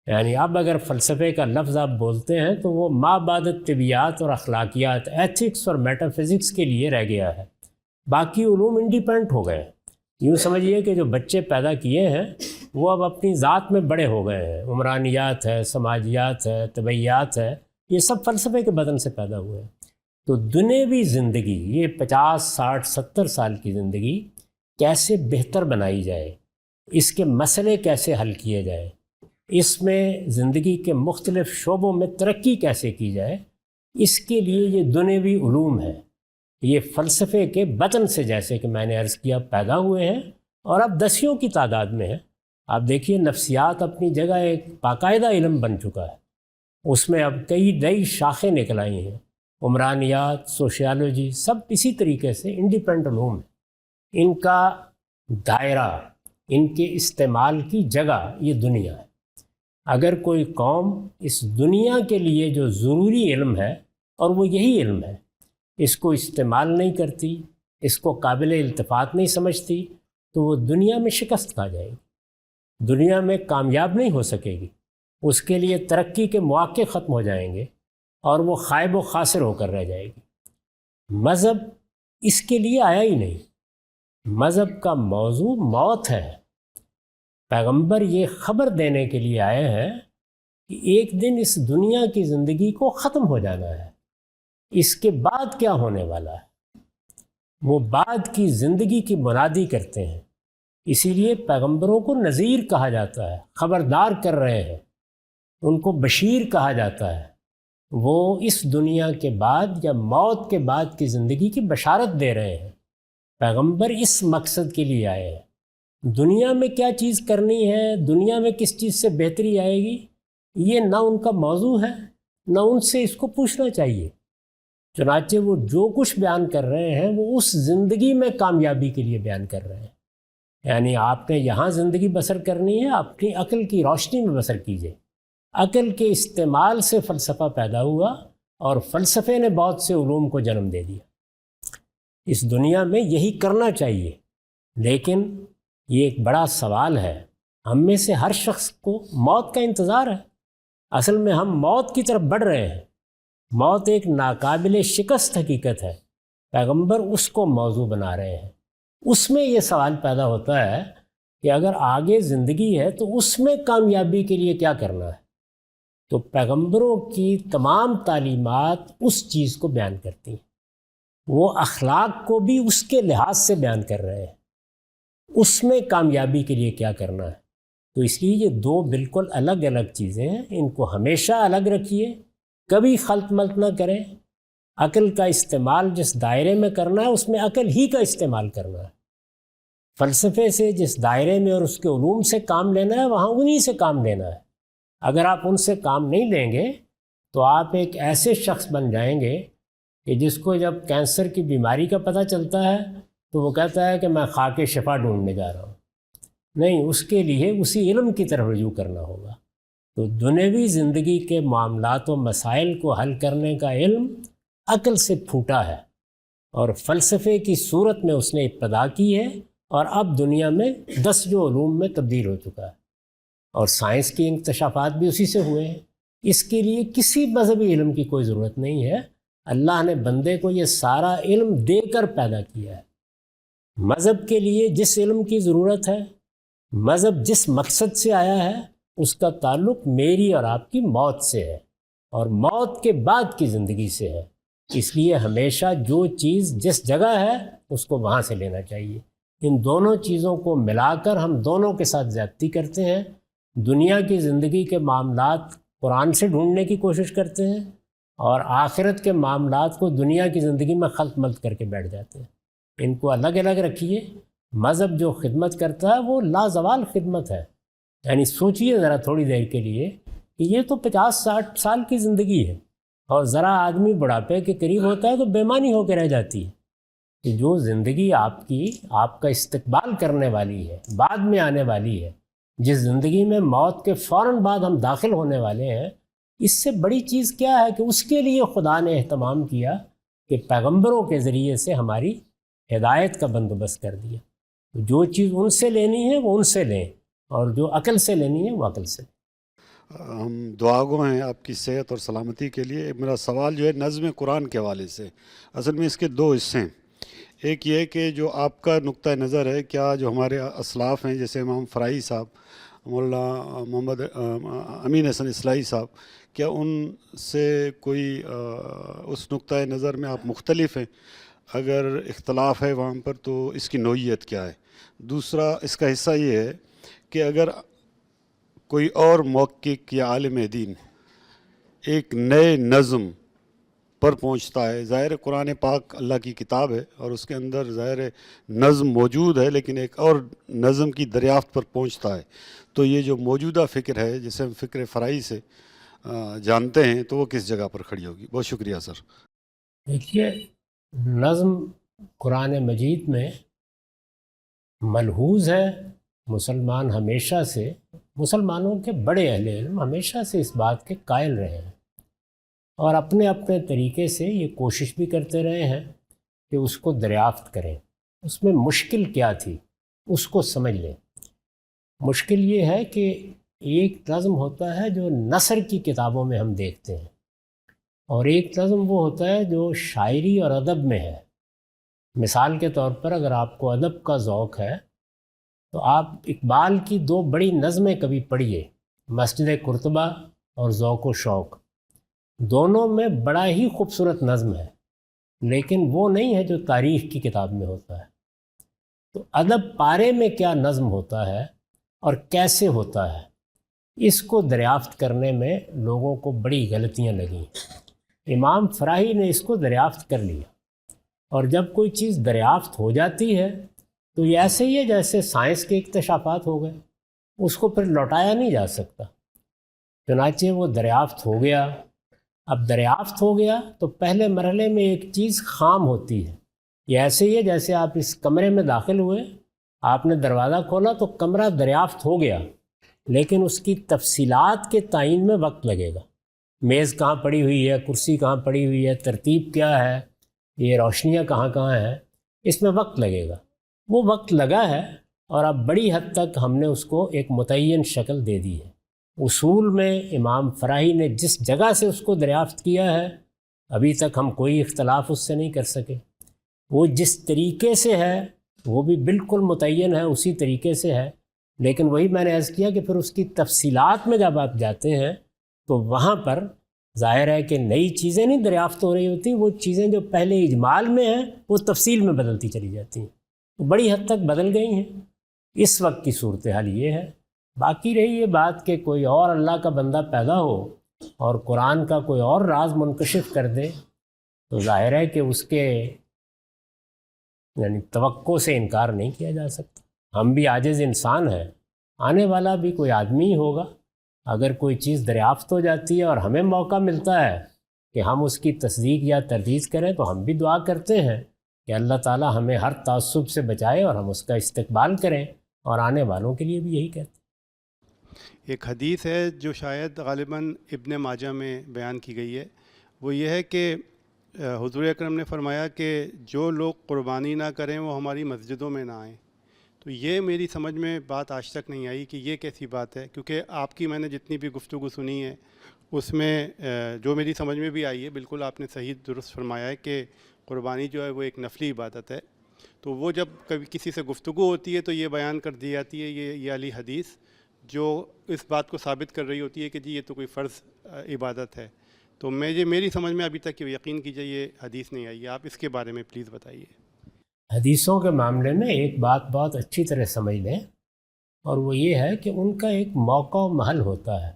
یعنی اب اگر فلسفے کا لفظ آپ بولتے ہیں تو وہ ما بعد طبیعیات اور اخلاقیات، ایتھکس اور میٹا فزکس کے لیے رہ گیا ہے. باقی علوم انڈیپینڈنٹ ہو گئے. یوں سمجھیے کہ جو بچے پیدا کیے ہیں وہ اب اپنی ذات میں بڑے ہو گئے ہیں. عمرانیات ہے، سماجیات ہے، طبعیات ہے، یہ سب فلسفے کے بدن سے پیدا ہوئے ہیں. تو دنیوی زندگی، یہ 50, 60, 70 سال کی زندگی کیسے بہتر بنائی جائے، اس کے مسئلے کیسے حل کیے جائیں، اس میں زندگی کے مختلف شعبوں میں ترقی کیسے کی جائے، اس کے لیے یہ دنیوی علوم ہے. یہ فلسفے کے بطن سے، جیسے کہ میں نے عرض کیا، پیدا ہوئے ہیں اور اب دسیوں کی تعداد میں ہیں. آپ دیکھیے نفسیات اپنی جگہ ایک باقاعدہ علم بن چکا ہے. اس میں اب کئی نئی شاخیں نکل آئی ہیں. عمرانیات، سوشیالوجی، سب اسی طریقے سے انڈیپینڈنٹ علوم ہیں. ان کا دائرہ، ان کے استعمال کی جگہ یہ دنیا ہے. اگر کوئی قوم اس دنیا کے لیے جو ضروری علم ہے، اور وہ یہی علم ہے، اس کو استعمال نہیں کرتی، اس کو قابل التفات نہیں سمجھتی، تو وہ دنیا میں شکست کھا جائے گی، دنیا میں کامیاب نہیں ہو سکے گی. اس کے لیے ترقی کے مواقع ختم ہو جائیں گے اور وہ خائب و خاسر ہو کر رہ جائے گی. مذہب اس کے لیے آیا ہی نہیں. مذہب کا موضوع موت ہے. پیغمبر یہ خبر دینے کے لیے آئے ہیں کہ ایک دن اس دنیا کی زندگی کو ختم ہو جانا ہے. اس کے بعد کیا ہونے والا ہے؟ وہ بعد کی زندگی کی منادی کرتے ہیں. اسی لیے پیغمبروں کو نذیر کہا جاتا ہے، خبردار کر رہے ہیں. ان کو بشیر کہا جاتا ہے. وہ اس دنیا کے بعد یا موت کے بعد کی زندگی کی بشارت دے رہے ہیں۔ پیغمبر اس مقصد کے لیے آئے ہیں۔ دنیا میں کیا چیز کرنی ہے، دنیا میں کس چیز سے بہتری آئے گی، یہ نہ ان کا موضوع ہے، نہ ان سے اس کو پوچھنا چاہیے۔ چنانچہ وہ جو کچھ بیان کر رہے ہیں وہ اس زندگی میں کامیابی کے لیے بیان کر رہے ہیں۔ یعنی آپ نے یہاں زندگی بسر کرنی ہے، اپنی عقل کی روشنی میں بسر کیجیے۔ عقل کے استعمال سے فلسفہ پیدا ہوا اور فلسفے نے بہت سے علوم کو جنم دے دیا۔ اس دنیا میں یہی کرنا چاہیے، لیکن یہ ایک بڑا سوال ہے۔ ہم میں سے ہر شخص کو موت کا انتظار ہے۔ اصل میں ہم موت کی طرف بڑھ رہے ہیں۔ موت ایک ناقابل شکست حقیقت ہے، پیغمبر اس کو موضوع بنا رہے ہیں۔ اس میں یہ سوال پیدا ہوتا ہے کہ اگر آگے زندگی ہے تو اس میں کامیابی کے لیے کیا کرنا ہے؟ تو پیغمبروں کی تمام تعلیمات اس چیز کو بیان کرتی ہیں۔ وہ اخلاق کو بھی اس کے لحاظ سے بیان کر رہے ہیں، اس میں کامیابی کے لیے کیا کرنا ہے۔ تو اس لیے یہ دو بالکل الگ الگ چیزیں ہیں، ان کو ہمیشہ الگ رکھیے، کبھی خلط ملط نہ کریں۔ عقل کا استعمال جس دائرے میں کرنا ہے اس میں عقل ہی کا استعمال کرنا ہے۔ فلسفے سے جس دائرے میں اور اس کے علوم سے کام لینا ہے وہاں انہی سے کام لینا ہے۔ اگر آپ ان سے کام نہیں لیں گے تو آپ ایک ایسے شخص بن جائیں گے کہ جس کو جب کینسر کی بیماری کا پتہ چلتا ہے تو وہ کہتا ہے کہ میں خاک شفا ڈھونڈنے جا رہا ہوں۔ نہیں، اس کے لیے اسی علم کی طرف رجوع کرنا ہوگا۔ تو دنیوی زندگی کے معاملات و مسائل کو حل کرنے کا علم عقل سے پھوٹا ہے، اور فلسفے کی صورت میں اس نے ابتدا کی ہے، اور اب دنیا میں 10 جو علوم میں تبدیل ہو چکا ہے، اور سائنس کی انکشافات بھی اسی سے ہوئے ہیں۔ اس کے لیے کسی مذہبی علم کی کوئی ضرورت نہیں ہے۔ اللہ نے بندے کو یہ سارا علم دے کر پیدا کیا ہے۔ مذہب کے لیے جس علم کی ضرورت ہے، مذہب جس مقصد سے آیا ہے، اس کا تعلق میری اور آپ کی موت سے ہے، اور موت کے بعد کی زندگی سے ہے۔ اس لیے ہمیشہ جو چیز جس جگہ ہے اس کو وہاں سے لینا چاہیے۔ ان دونوں چیزوں کو ملا کر ہم دونوں کے ساتھ زیادتی کرتے ہیں۔ دنیا کی زندگی کے معاملات قرآن سے ڈھونڈنے کی کوشش کرتے ہیں، اور آخرت کے معاملات کو دنیا کی زندگی میں خلط ملط کر کے بیٹھ جاتے ہیں۔ ان کو الگ الگ رکھیے۔ مذہب جو خدمت کرتا ہے وہ لازوال خدمت ہے۔ یعنی سوچئے ذرا تھوڑی دیر کے لیے کہ یہ تو 50-60 سال کی زندگی ہے، اور ذرا آدمی بڑھاپے کے قریب ہوتا ہے تو بےمانی ہو کے رہ جاتی ہے۔ کہ جو زندگی آپ کا استقبال کرنے والی ہے، بعد میں آنے والی ہے، جس زندگی میں موت کے فوراً بعد ہم داخل ہونے والے ہیں، اس سے بڑی چیز کیا ہے کہ اس کے لیے خدا نے اہتمام کیا کہ پیغمبروں کے ذریعے سے ہماری ہدایت کا بندوبست کر دیا۔ جو چیز ان سے لینی ہے وہ ان سے لیں، اور جو عقل سے لینی ہے وہ عقل سے لیں۔ ہم دعا گو ہیں آپ کی صحت اور سلامتی کے لیے۔ میرا سوال جو ہے نظم قرآن کے حوالے سے، اصل میں اس کے 2 حصے ہیں۔ ایک یہ کہ جو آپ کا نقطہ نظر ہے، کیا جو ہمارے اسلاف ہیں جیسے امام فرائی صاحب، مولانا محمد امین حسن اصلاحی صاحب، کیا ان سے کوئی اس نقطہ نظر میں آپ مختلف ہیں؟ اگر اختلاف ہے وہاں پر تو اس کی نوعیت کیا ہے؟ دوسرا اس کا حصہ یہ ہے کہ اگر کوئی اور محقق یا عالم دین ایک نئے نظم پر پہنچتا ہے، ظاہر قرآن پاک اللہ کی کتاب ہے اور اس کے اندر ظاہر نظم موجود ہے، لیکن ایک اور نظم کی دریافت پر پہنچتا ہے، تو یہ جو موجودہ فکر ہے جسے ہم فکر فرائی سے جانتے ہیں، تو وہ کس جگہ پر کھڑی ہوگی؟ بہت شکریہ سر۔ دیکھیے، نظم قرآن مجید میں ملحوظ ہے۔ مسلمان ہمیشہ سے، مسلمانوں کے بڑے اہل علم ہمیشہ سے اس بات کے قائل رہے ہیں، اور اپنے اپنے طریقے سے یہ کوشش بھی کرتے رہے ہیں کہ اس کو دریافت کریں، اس میں مشکل کیا تھی اس کو سمجھ لیں۔ مشکل یہ ہے کہ ایک نظم ہوتا ہے جو نثر کی کتابوں میں ہم دیکھتے ہیں، اور ایک نظم وہ ہوتا ہے جو شاعری اور ادب میں ہے۔ مثال کے طور پر اگر آپ کو ادب کا ذوق ہے تو آپ اقبال کی 2 بڑی نظمیں کبھی پڑھیے، مسجد قرطبہ اور ذوق و شوق۔ دونوں میں بڑا ہی خوبصورت نظم ہے، لیکن وہ نہیں ہے جو تاریخ کی کتاب میں ہوتا ہے۔ تو ادب پارے میں کیا نظم ہوتا ہے اور کیسے ہوتا ہے، اس کو دریافت کرنے میں لوگوں کو بڑی غلطیاں لگیں۔ امام فراہی نے اس کو دریافت کر لیا، اور جب کوئی چیز دریافت ہو جاتی ہے تو یہ ایسے ہی ہے جیسے سائنس کے اکتشافات ہو گئے، اس کو پھر لوٹایا نہیں جا سکتا۔ چنانچہ وہ دریافت ہو گیا۔ اب دریافت ہو گیا تو پہلے مرحلے میں ایک چیز خام ہوتی ہے۔ یہ ایسے ہی ہے جیسے آپ اس کمرے میں داخل ہوئے، آپ نے دروازہ کھولا تو کمرہ دریافت ہو گیا، لیکن اس کی تفصیلات کے تعین میں وقت لگے گا۔ میز کہاں پڑی ہوئی ہے، کرسی کہاں پڑی ہوئی ہے، ترتیب کیا ہے، یہ روشنیاں کہاں کہاں ہیں، اس میں وقت لگے گا۔ وہ وقت لگا ہے اور اب بڑی حد تک ہم نے اس کو ایک متعین شکل دے دی ہے۔ اصول میں امام فراہی نے جس جگہ سے اس کو دریافت کیا ہے ابھی تک ہم کوئی اختلاف اس سے نہیں کر سکے۔ وہ جس طریقے سے ہے وہ بھی بالکل متعین ہے، اسی طریقے سے ہے، لیکن وہی میں نے عرض کیا کہ پھر اس کی تفصیلات میں جب آپ جاتے ہیں تو وہاں پر ظاہر ہے کہ نئی چیزیں نہیں دریافت ہو رہی ہوتی، وہ چیزیں جو پہلے اجمال میں ہیں وہ تفصیل میں بدلتی چلی جاتی ہیں، وہ بڑی حد تک بدل گئی ہیں۔ اس وقت کی صورتحال یہ ہے۔ باقی رہی یہ بات کہ کوئی اور اللہ کا بندہ پیدا ہو اور قرآن کا کوئی اور راز منکشف کر دے تو ظاہر ہے کہ اس کے یعنی توقع سے انکار نہیں کیا جا سکتا۔ ہم بھی عاجز انسان ہیں، آنے والا بھی کوئی آدمی ہی ہوگا۔ اگر کوئی چیز دریافت ہو جاتی ہے اور ہمیں موقع ملتا ہے کہ ہم اس کی تصدیق یا تردید کریں تو ہم بھی دعا کرتے ہیں کہ اللہ تعالی ہمیں ہر تعصب سے بچائے اور ہم اس کا استقبال کریں، اور آنے والوں کے لیے بھی یہی کہتے ہیں۔ ایک حدیث ہے جو شاید غالباً ابن ماجہ میں بیان کی گئی ہے، وہ یہ ہے کہ حضور اکرم نے فرمایا کہ جو لوگ قربانی نہ کریں وہ ہماری مسجدوں میں نہ آئیں۔ تو یہ میری سمجھ میں بات آج تک نہیں آئی کہ یہ کیسی بات ہے، کیونکہ آپ کی میں نے جتنی بھی گفتگو سنی ہے اس میں جو میری سمجھ میں بھی آئی ہے، بالکل آپ نے صحیح درست فرمایا ہے کہ قربانی جو ہے وہ ایک نفلی عبادت ہے۔ تو وہ جب کبھی کسی سے گفتگو ہوتی ہے تو یہ بیان کر دی جاتی ہے یہ علی حدیث جو اس بات کو ثابت کر رہی ہوتی ہے کہ جی یہ تو کوئی فرض عبادت ہے۔ تو میری سمجھ میں ابھی تک یقین کیجیے یہ حدیث نہیں آئی ہے، آپ اس کے بارے میں پلیز بتائیے۔ حدیثوں کے معاملے میں ایک بات بہت اچھی طرح سمجھ لیں، اور وہ یہ ہے کہ ان کا ایک موقع و محل ہوتا ہے۔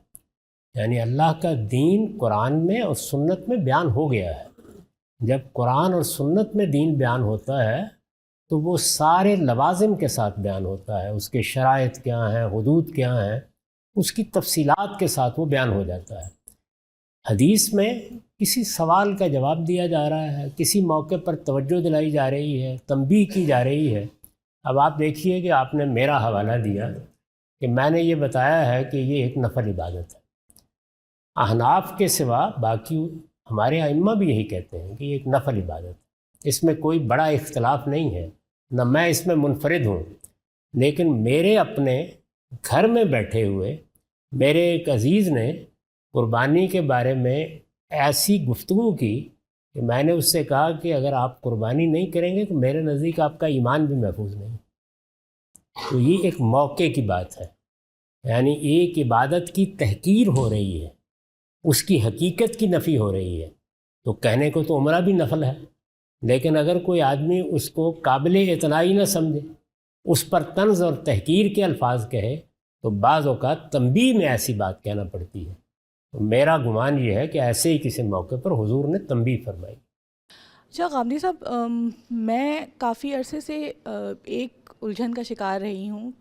یعنی اللہ کا دین قرآن میں اور سنت میں بیان ہو گیا ہے۔ جب قرآن اور سنت میں دین بیان ہوتا ہے تو وہ سارے لوازم کے ساتھ بیان ہوتا ہے، اس کے شرائط کیا ہیں، حدود کیا ہیں، اس کی تفصیلات کے ساتھ وہ بیان ہو جاتا ہے۔ حدیث میں کسی سوال کا جواب دیا جا رہا ہے، کسی موقع پر توجہ دلائی جا رہی ہے، تنبیہ کی جا رہی ہے۔ اب آپ دیکھیے کہ آپ نے میرا حوالہ دیا کہ میں نے یہ بتایا ہے کہ یہ ایک نفل عبادت ہے۔ احناف کے سوا باقی ہمارے ائمہ بھی یہی کہتے ہیں کہ یہ ایک نفل عبادت ہے، اس میں کوئی بڑا اختلاف نہیں ہے، نہ میں اس میں منفرد ہوں۔ لیکن میرے اپنے گھر میں بیٹھے ہوئے میرے ایک عزیز نے قربانی کے بارے میں ایسی گفتگو کی کہ میں نے اس سے کہا کہ اگر آپ قربانی نہیں کریں گے تو میرے نزدیک آپ کا ایمان بھی محفوظ نہیں۔ تو یہ ایک موقع کی بات ہے، یعنی ایک عبادت کی تحقیر ہو رہی ہے، اس کی حقیقت کی نفی ہو رہی ہے۔ تو کہنے کو تو عمرہ بھی نفل ہے، لیکن اگر کوئی آدمی اس کو قابل اعتنائی نہ سمجھے، اس پر طنز اور تحقیر کے الفاظ کہے تو بعض اوقات تنبیہ میں ایسی بات کہنا پڑتی ہے۔ تو میرا گمان یہ ہے کہ ایسے ہی کسی موقع پر حضور نے تنبیہ فرمائی۔ اچھا غامدی صاحب، میں کافی عرصے سے ایک الجھن کا شکار رہی ہوں۔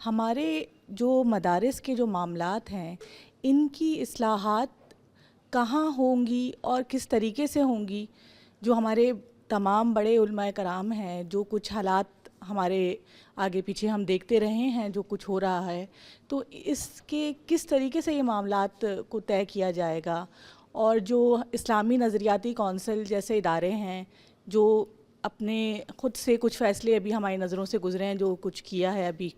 ہمارے جو مدارس کے جو معاملات ہیں ان کی اصلاحات کہاں ہوں گی اور کس طریقے سے ہوں گی؟ جو ہمارے تمام بڑے علماء کرام ہیں، جو کچھ حالات ہمارے آگے پیچھے ہم دیکھتے رہے ہیں جو کچھ ہو رہا ہے، تو اس کے کس طریقے سے یہ معاملات کو طے کیا جائے گا؟ اور جو اسلامی نظریاتی کونسل جیسے ادارے ہیں جو اپنے خود سے کچھ فیصلے ابھی ہماری نظروں سے گزرے ہیں، جو کچھ کیا ہے ابھی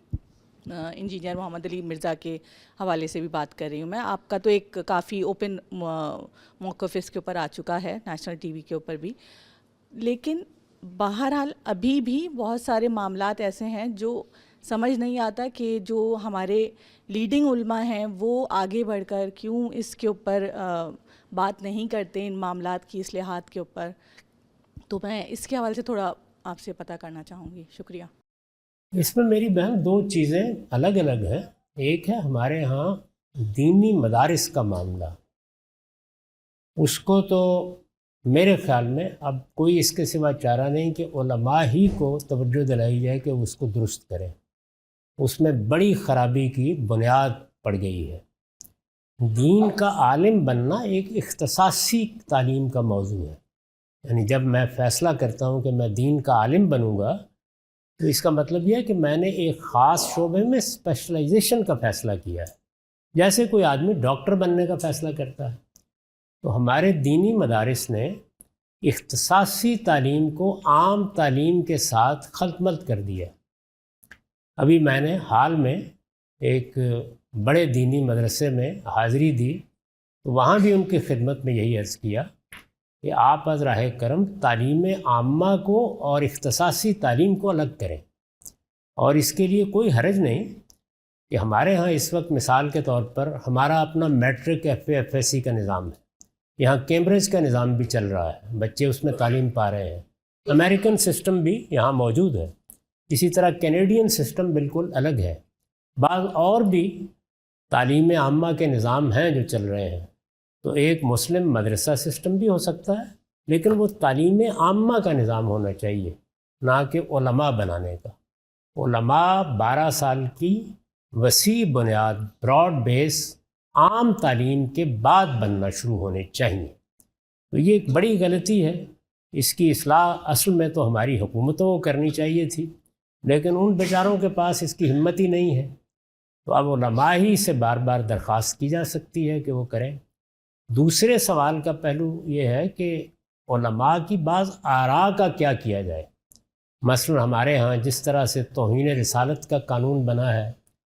انجینئر محمد علی مرزا کے حوالے سے بھی بات کر رہی ہوں میں، آپ کا تو ایک کافی اوپن موقف اس کے اوپر آ چکا ہے نیشنل ٹی وی کے اوپر بھی، لیکن بہرحال ابھی بھی بہت سارے معاملات ایسے ہیں جو سمجھ نہیں آتا کہ جو ہمارے لیڈنگ علماء ہیں وہ آگے بڑھ کر کیوں اس کے اوپر بات نہیں کرتے، ان معاملات کی اصلاحات کے اوپر۔ تو میں اس کے حوالے سے تھوڑا آپ سے پتہ کرنا چاہوں گی۔ شکریہ۔ اس میں میری بہن دو چیزیں الگ الگ ہیں۔ ایک ہے ہمارے ہاں دینی مدارس کا معاملہ، اس کو تو میرے خیال میں اب کوئی اس کے سوا چارہ نہیں کہ علماء ہی کو توجہ دلائی جائے کہ اس کو درست کریں. اس میں بڑی خرابی کی بنیاد پڑ گئی ہے. دین کا عالم بننا ایک اختصاصی تعلیم کا موضوع ہے. یعنی جب میں فیصلہ کرتا ہوں کہ میں دین کا عالم بنوں گا تو اس کا مطلب یہ ہے کہ میں نے ایک خاص شعبے میں اسپیشلائزیشن کا فیصلہ کیا ہے، جیسے کوئی آدمی ڈاکٹر بننے کا فیصلہ کرتا ہے. تو ہمارے دینی مدارس نے اختصاصی تعلیم کو عام تعلیم کے ساتھ خلط ملط کر دیا. ابھی میں نے حال میں ایک بڑے دینی مدرسے میں حاضری دی تو وہاں بھی ان کی خدمت میں یہی عرض کیا کہ آپ از راہ کرم تعلیم عامہ کو اور اختصاصی تعلیم کو الگ کریں. اور اس کے لیے کوئی حرج نہیں کہ ہمارے ہاں اس وقت مثال کے طور پر ہمارا اپنا میٹرک FA/FSC کا نظام ہے. یہاں کیمبرج کا نظام بھی چل رہا ہے، بچے اس میں تعلیم پا رہے ہیں. امریکن سسٹم بھی یہاں موجود ہے. اسی طرح کینیڈین سسٹم بالکل الگ ہے. بعض اور بھی تعلیم عامہ کے نظام ہیں جو چل رہے ہیں. تو ایک مسلم مدرسہ سسٹم بھی ہو سکتا ہے، لیکن وہ تعلیم عامہ کا نظام ہونا چاہیے، نہ کہ علماء بنانے کا. علماء 12 سال کی وسیع بنیاد، براڈ بیس عام تعلیم کے بعد بننا شروع ہونے چاہیے. تو یہ ایک بڑی غلطی ہے. اس کی اصلاح اصل میں تو ہماری حکومتوں کو کرنی چاہیے تھی، لیکن ان بیچاروں کے پاس اس کی ہمت ہی نہیں ہے. تو اب علماء ہی سے بار بار درخواست کی جا سکتی ہے کہ وہ کریں. دوسرے سوال کا پہلو یہ ہے کہ علماء کی بعض آراء کا کیا کیا جائے. مثلا ہمارے ہاں جس طرح سے توہین رسالت کا قانون بنا ہے،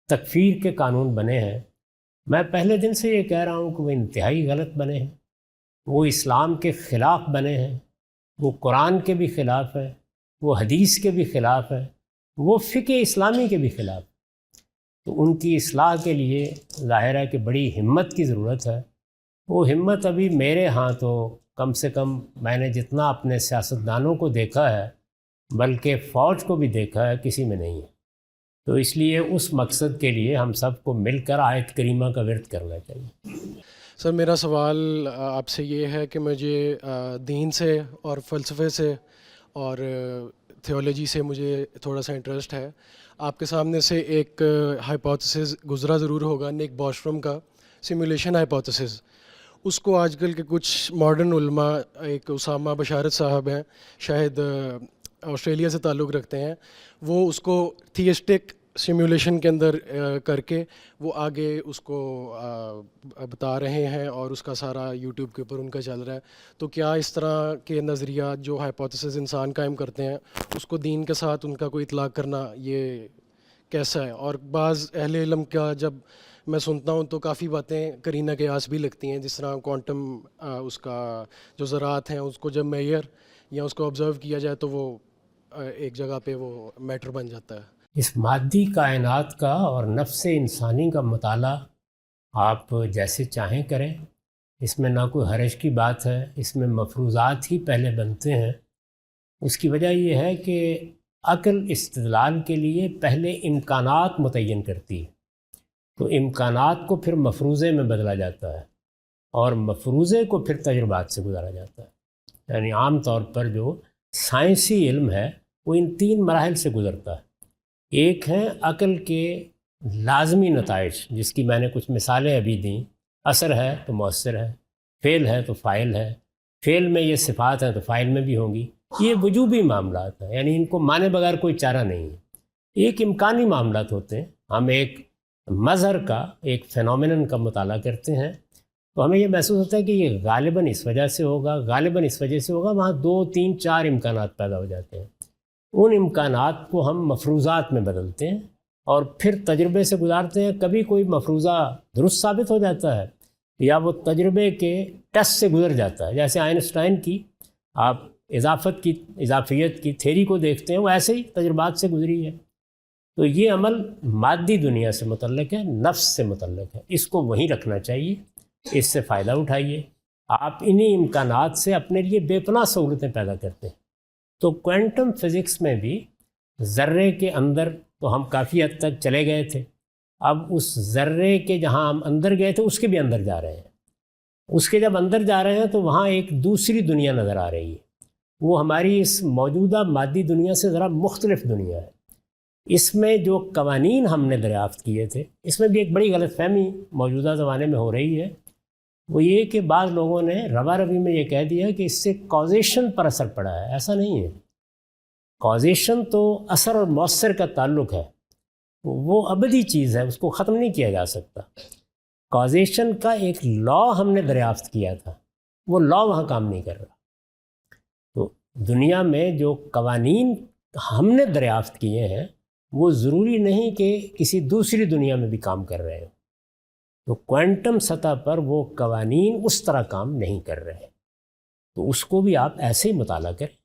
تکفیر کے قانون بنے ہیں، میں پہلے دن سے یہ کہہ رہا ہوں کہ وہ انتہائی غلط بنے ہیں. وہ اسلام کے خلاف بنے ہیں، وہ قرآن کے بھی خلاف ہے، وہ حدیث کے بھی خلاف ہے، وہ فقہ اسلامی کے بھی خلاف. تو ان کی اصلاح کے لیے ظاہر ہے کہ بڑی ہمت کی ضرورت ہے. وہ ہمت ابھی میرے ہاں تو کم سے کم میں نے جتنا اپنے سیاستدانوں کو دیکھا ہے، بلکہ فوج کو بھی دیکھا ہے، کسی میں نہیں ہے. تو اس لیے اس مقصد کے لیے ہم سب کو مل کر آیت کریمہ کا ورد کرنا چاہیے. سر میرا سوال آپ سے یہ ہے کہ مجھے دین سے اور فلسفے سے اور تھیولوجی سے مجھے تھوڑا سا انٹرسٹ ہے. آپ کے سامنے سے ایک ہائپوتھسس گزرا ضرور ہوگا، نیک بوسٹروم کا سیمولیشن ہائپوتھسس. اس کو آج کل کے کچھ ماڈرن علماء، ایک اسامہ بشارت صاحب ہیں، شاید آسٹریلیا سے تعلق رکھتے ہیں، وہ اس کو تھیسٹک سیمولیشن کے اندر کر کے وہ آگے اس کو بتا رہے ہیں اور اس کا سارا یوٹیوب کے اوپر ان کا چل رہا ہے. تو کیا اس طرح کے نظریات جو ہائپوتھسس انسان قائم کرتے ہیں اس کو دین کے ساتھ ان کا کوئی اطلاق کرنا یہ کیسا ہے؟ اور بعض اہل علم کا جب میں سنتا ہوں تو کافی باتیں کرینہ قیاس بھی لگتی ہیں، جس طرح کوانٹم اس کا جو ذرات ہیں اس کو جب میئر یا اس کو آبزرو کیا جائے تو وہ ایک جگہ پہ وہ میٹر بن جاتا ہے. اس مادی کائنات کا اور نفس انسانی کا مطالعہ آپ جیسے چاہیں کریں، اس میں نہ کوئی حرج کی بات ہے. اس میں مفروضات ہی پہلے بنتے ہیں. اس کی وجہ یہ ہے کہ عقل استدلال کے لیے پہلے امکانات متعین کرتی ہے، تو امکانات کو پھر مفروضے میں بدلا جاتا ہے اور مفروضے کو پھر تجربات سے گزارا جاتا ہے. یعنی عام طور پر جو سائنسی علم ہے وہ ان 3 مراحل سے گزرتا ہے. ایک ہیں عقل کے لازمی نتائج، جس کی میں نے کچھ مثالیں ابھی دیں. اثر ہے تو مؤثر ہے، فعل ہے تو فاعل ہے، فعل میں یہ صفات ہیں تو فاعل میں بھی ہوں گی. یہ وجوبی معاملات ہیں، یعنی ان کو مانے بغیر کوئی چارہ نہیں ہے. ایک امکانی معاملات ہوتے ہیں. ہم ایک مظہر کا، ایک فینومینن کا مطالعہ کرتے ہیں تو ہمیں یہ محسوس ہوتا ہے کہ یہ غالباً اس وجہ سے ہوگا، غالباً اس وجہ سے ہوگا. وہاں 2 3 4 امکانات پیدا ہو جاتے ہیں. ان امکانات کو ہم مفروضات میں بدلتے ہیں اور پھر تجربے سے گزارتے ہیں. کبھی کوئی مفروضہ درست ثابت ہو جاتا ہے یا وہ تجربے کے ٹیسٹ سے گزر جاتا ہے. جیسے آئنسٹائن کی آپ اضافیت کی تھیری کو دیکھتے ہیں، وہ ایسے ہی تجربات سے گزری ہے. تو یہ عمل مادی دنیا سے متعلق ہے، نفس سے متعلق ہے. اس کو وہیں رکھنا چاہیے، اس سے فائدہ اٹھائیے. آپ انہی امکانات سے اپنے لیے بے پناہ سہولتیں پیدا کرتے ہیں. تو کوانٹم فزکس میں بھی ذرے کے اندر تو ہم کافی حد تک چلے گئے تھے. اب اس ذرے کے جہاں ہم اندر گئے تھے اس کے بھی اندر جا رہے ہیں. اس کے جب اندر جا رہے ہیں تو وہاں ایک دوسری دنیا نظر آ رہی ہے، وہ ہماری اس موجودہ مادی دنیا سے ذرا مختلف دنیا ہے۔ اس میں جو قوانین ہم نے دریافت کیے تھے، اس میں بھی ایک بڑی غلط فہمی موجودہ زمانے میں ہو رہی ہے، وہ یہ کہ بعض لوگوں نے روا روی میں یہ کہہ دیا کہ اس سے کازیشن پر اثر پڑا ہے۔ ایسا نہیں ہے، کازیشن تو اثر اور مؤثر کا تعلق ہے، وہ ابدی چیز ہے، اس کو ختم نہیں کیا جا سکتا۔ کازیشن کا ایک لا ہم نے دریافت کیا تھا، وہ لا وہاں کام نہیں کر رہا۔ تو دنیا میں جو قوانین ہم نے دریافت کیے ہیں وہ ضروری نہیں کہ کسی دوسری دنیا میں بھی کام کر رہے ہوں۔ تو کوانٹم سطح پر وہ قوانین اس طرح کام نہیں کر رہے، تو اس کو بھی آپ ایسے ہی مطالعہ کریں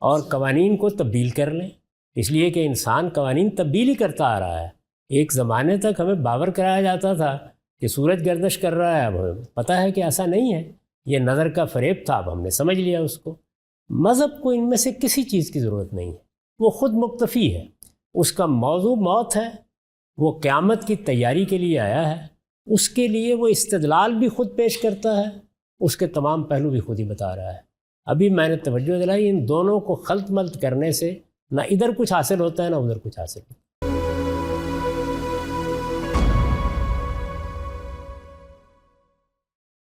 اور قوانین کو تبدیل کر لیں، اس لیے کہ انسان قوانین تبدیل ہی کرتا آ رہا ہے۔ ایک زمانے تک ہمیں باور کرایا جاتا تھا کہ سورج گردش کر رہا ہے، اب پتہ ہے کہ ایسا نہیں ہے، یہ نظر کا فریب تھا، اب ہم نے سمجھ لیا اس کو۔ مذہب کو ان میں سے کسی چیز کی ضرورت نہیں ہے، وہ خود مکتفی ہے، اس کا موضوع موت ہے، وہ قیامت کی تیاری کے لیے آیا ہے، اس کے لیے وہ استدلال بھی خود پیش کرتا ہے، اس کے تمام پہلو بھی خود ہی بتا رہا ہے۔ ابھی میں نے توجہ دلائی، ان دونوں کو خلط ملط کرنے سے نہ ادھر کچھ حاصل ہوتا ہے نہ ادھر کچھ حاصل ہوتا ہے۔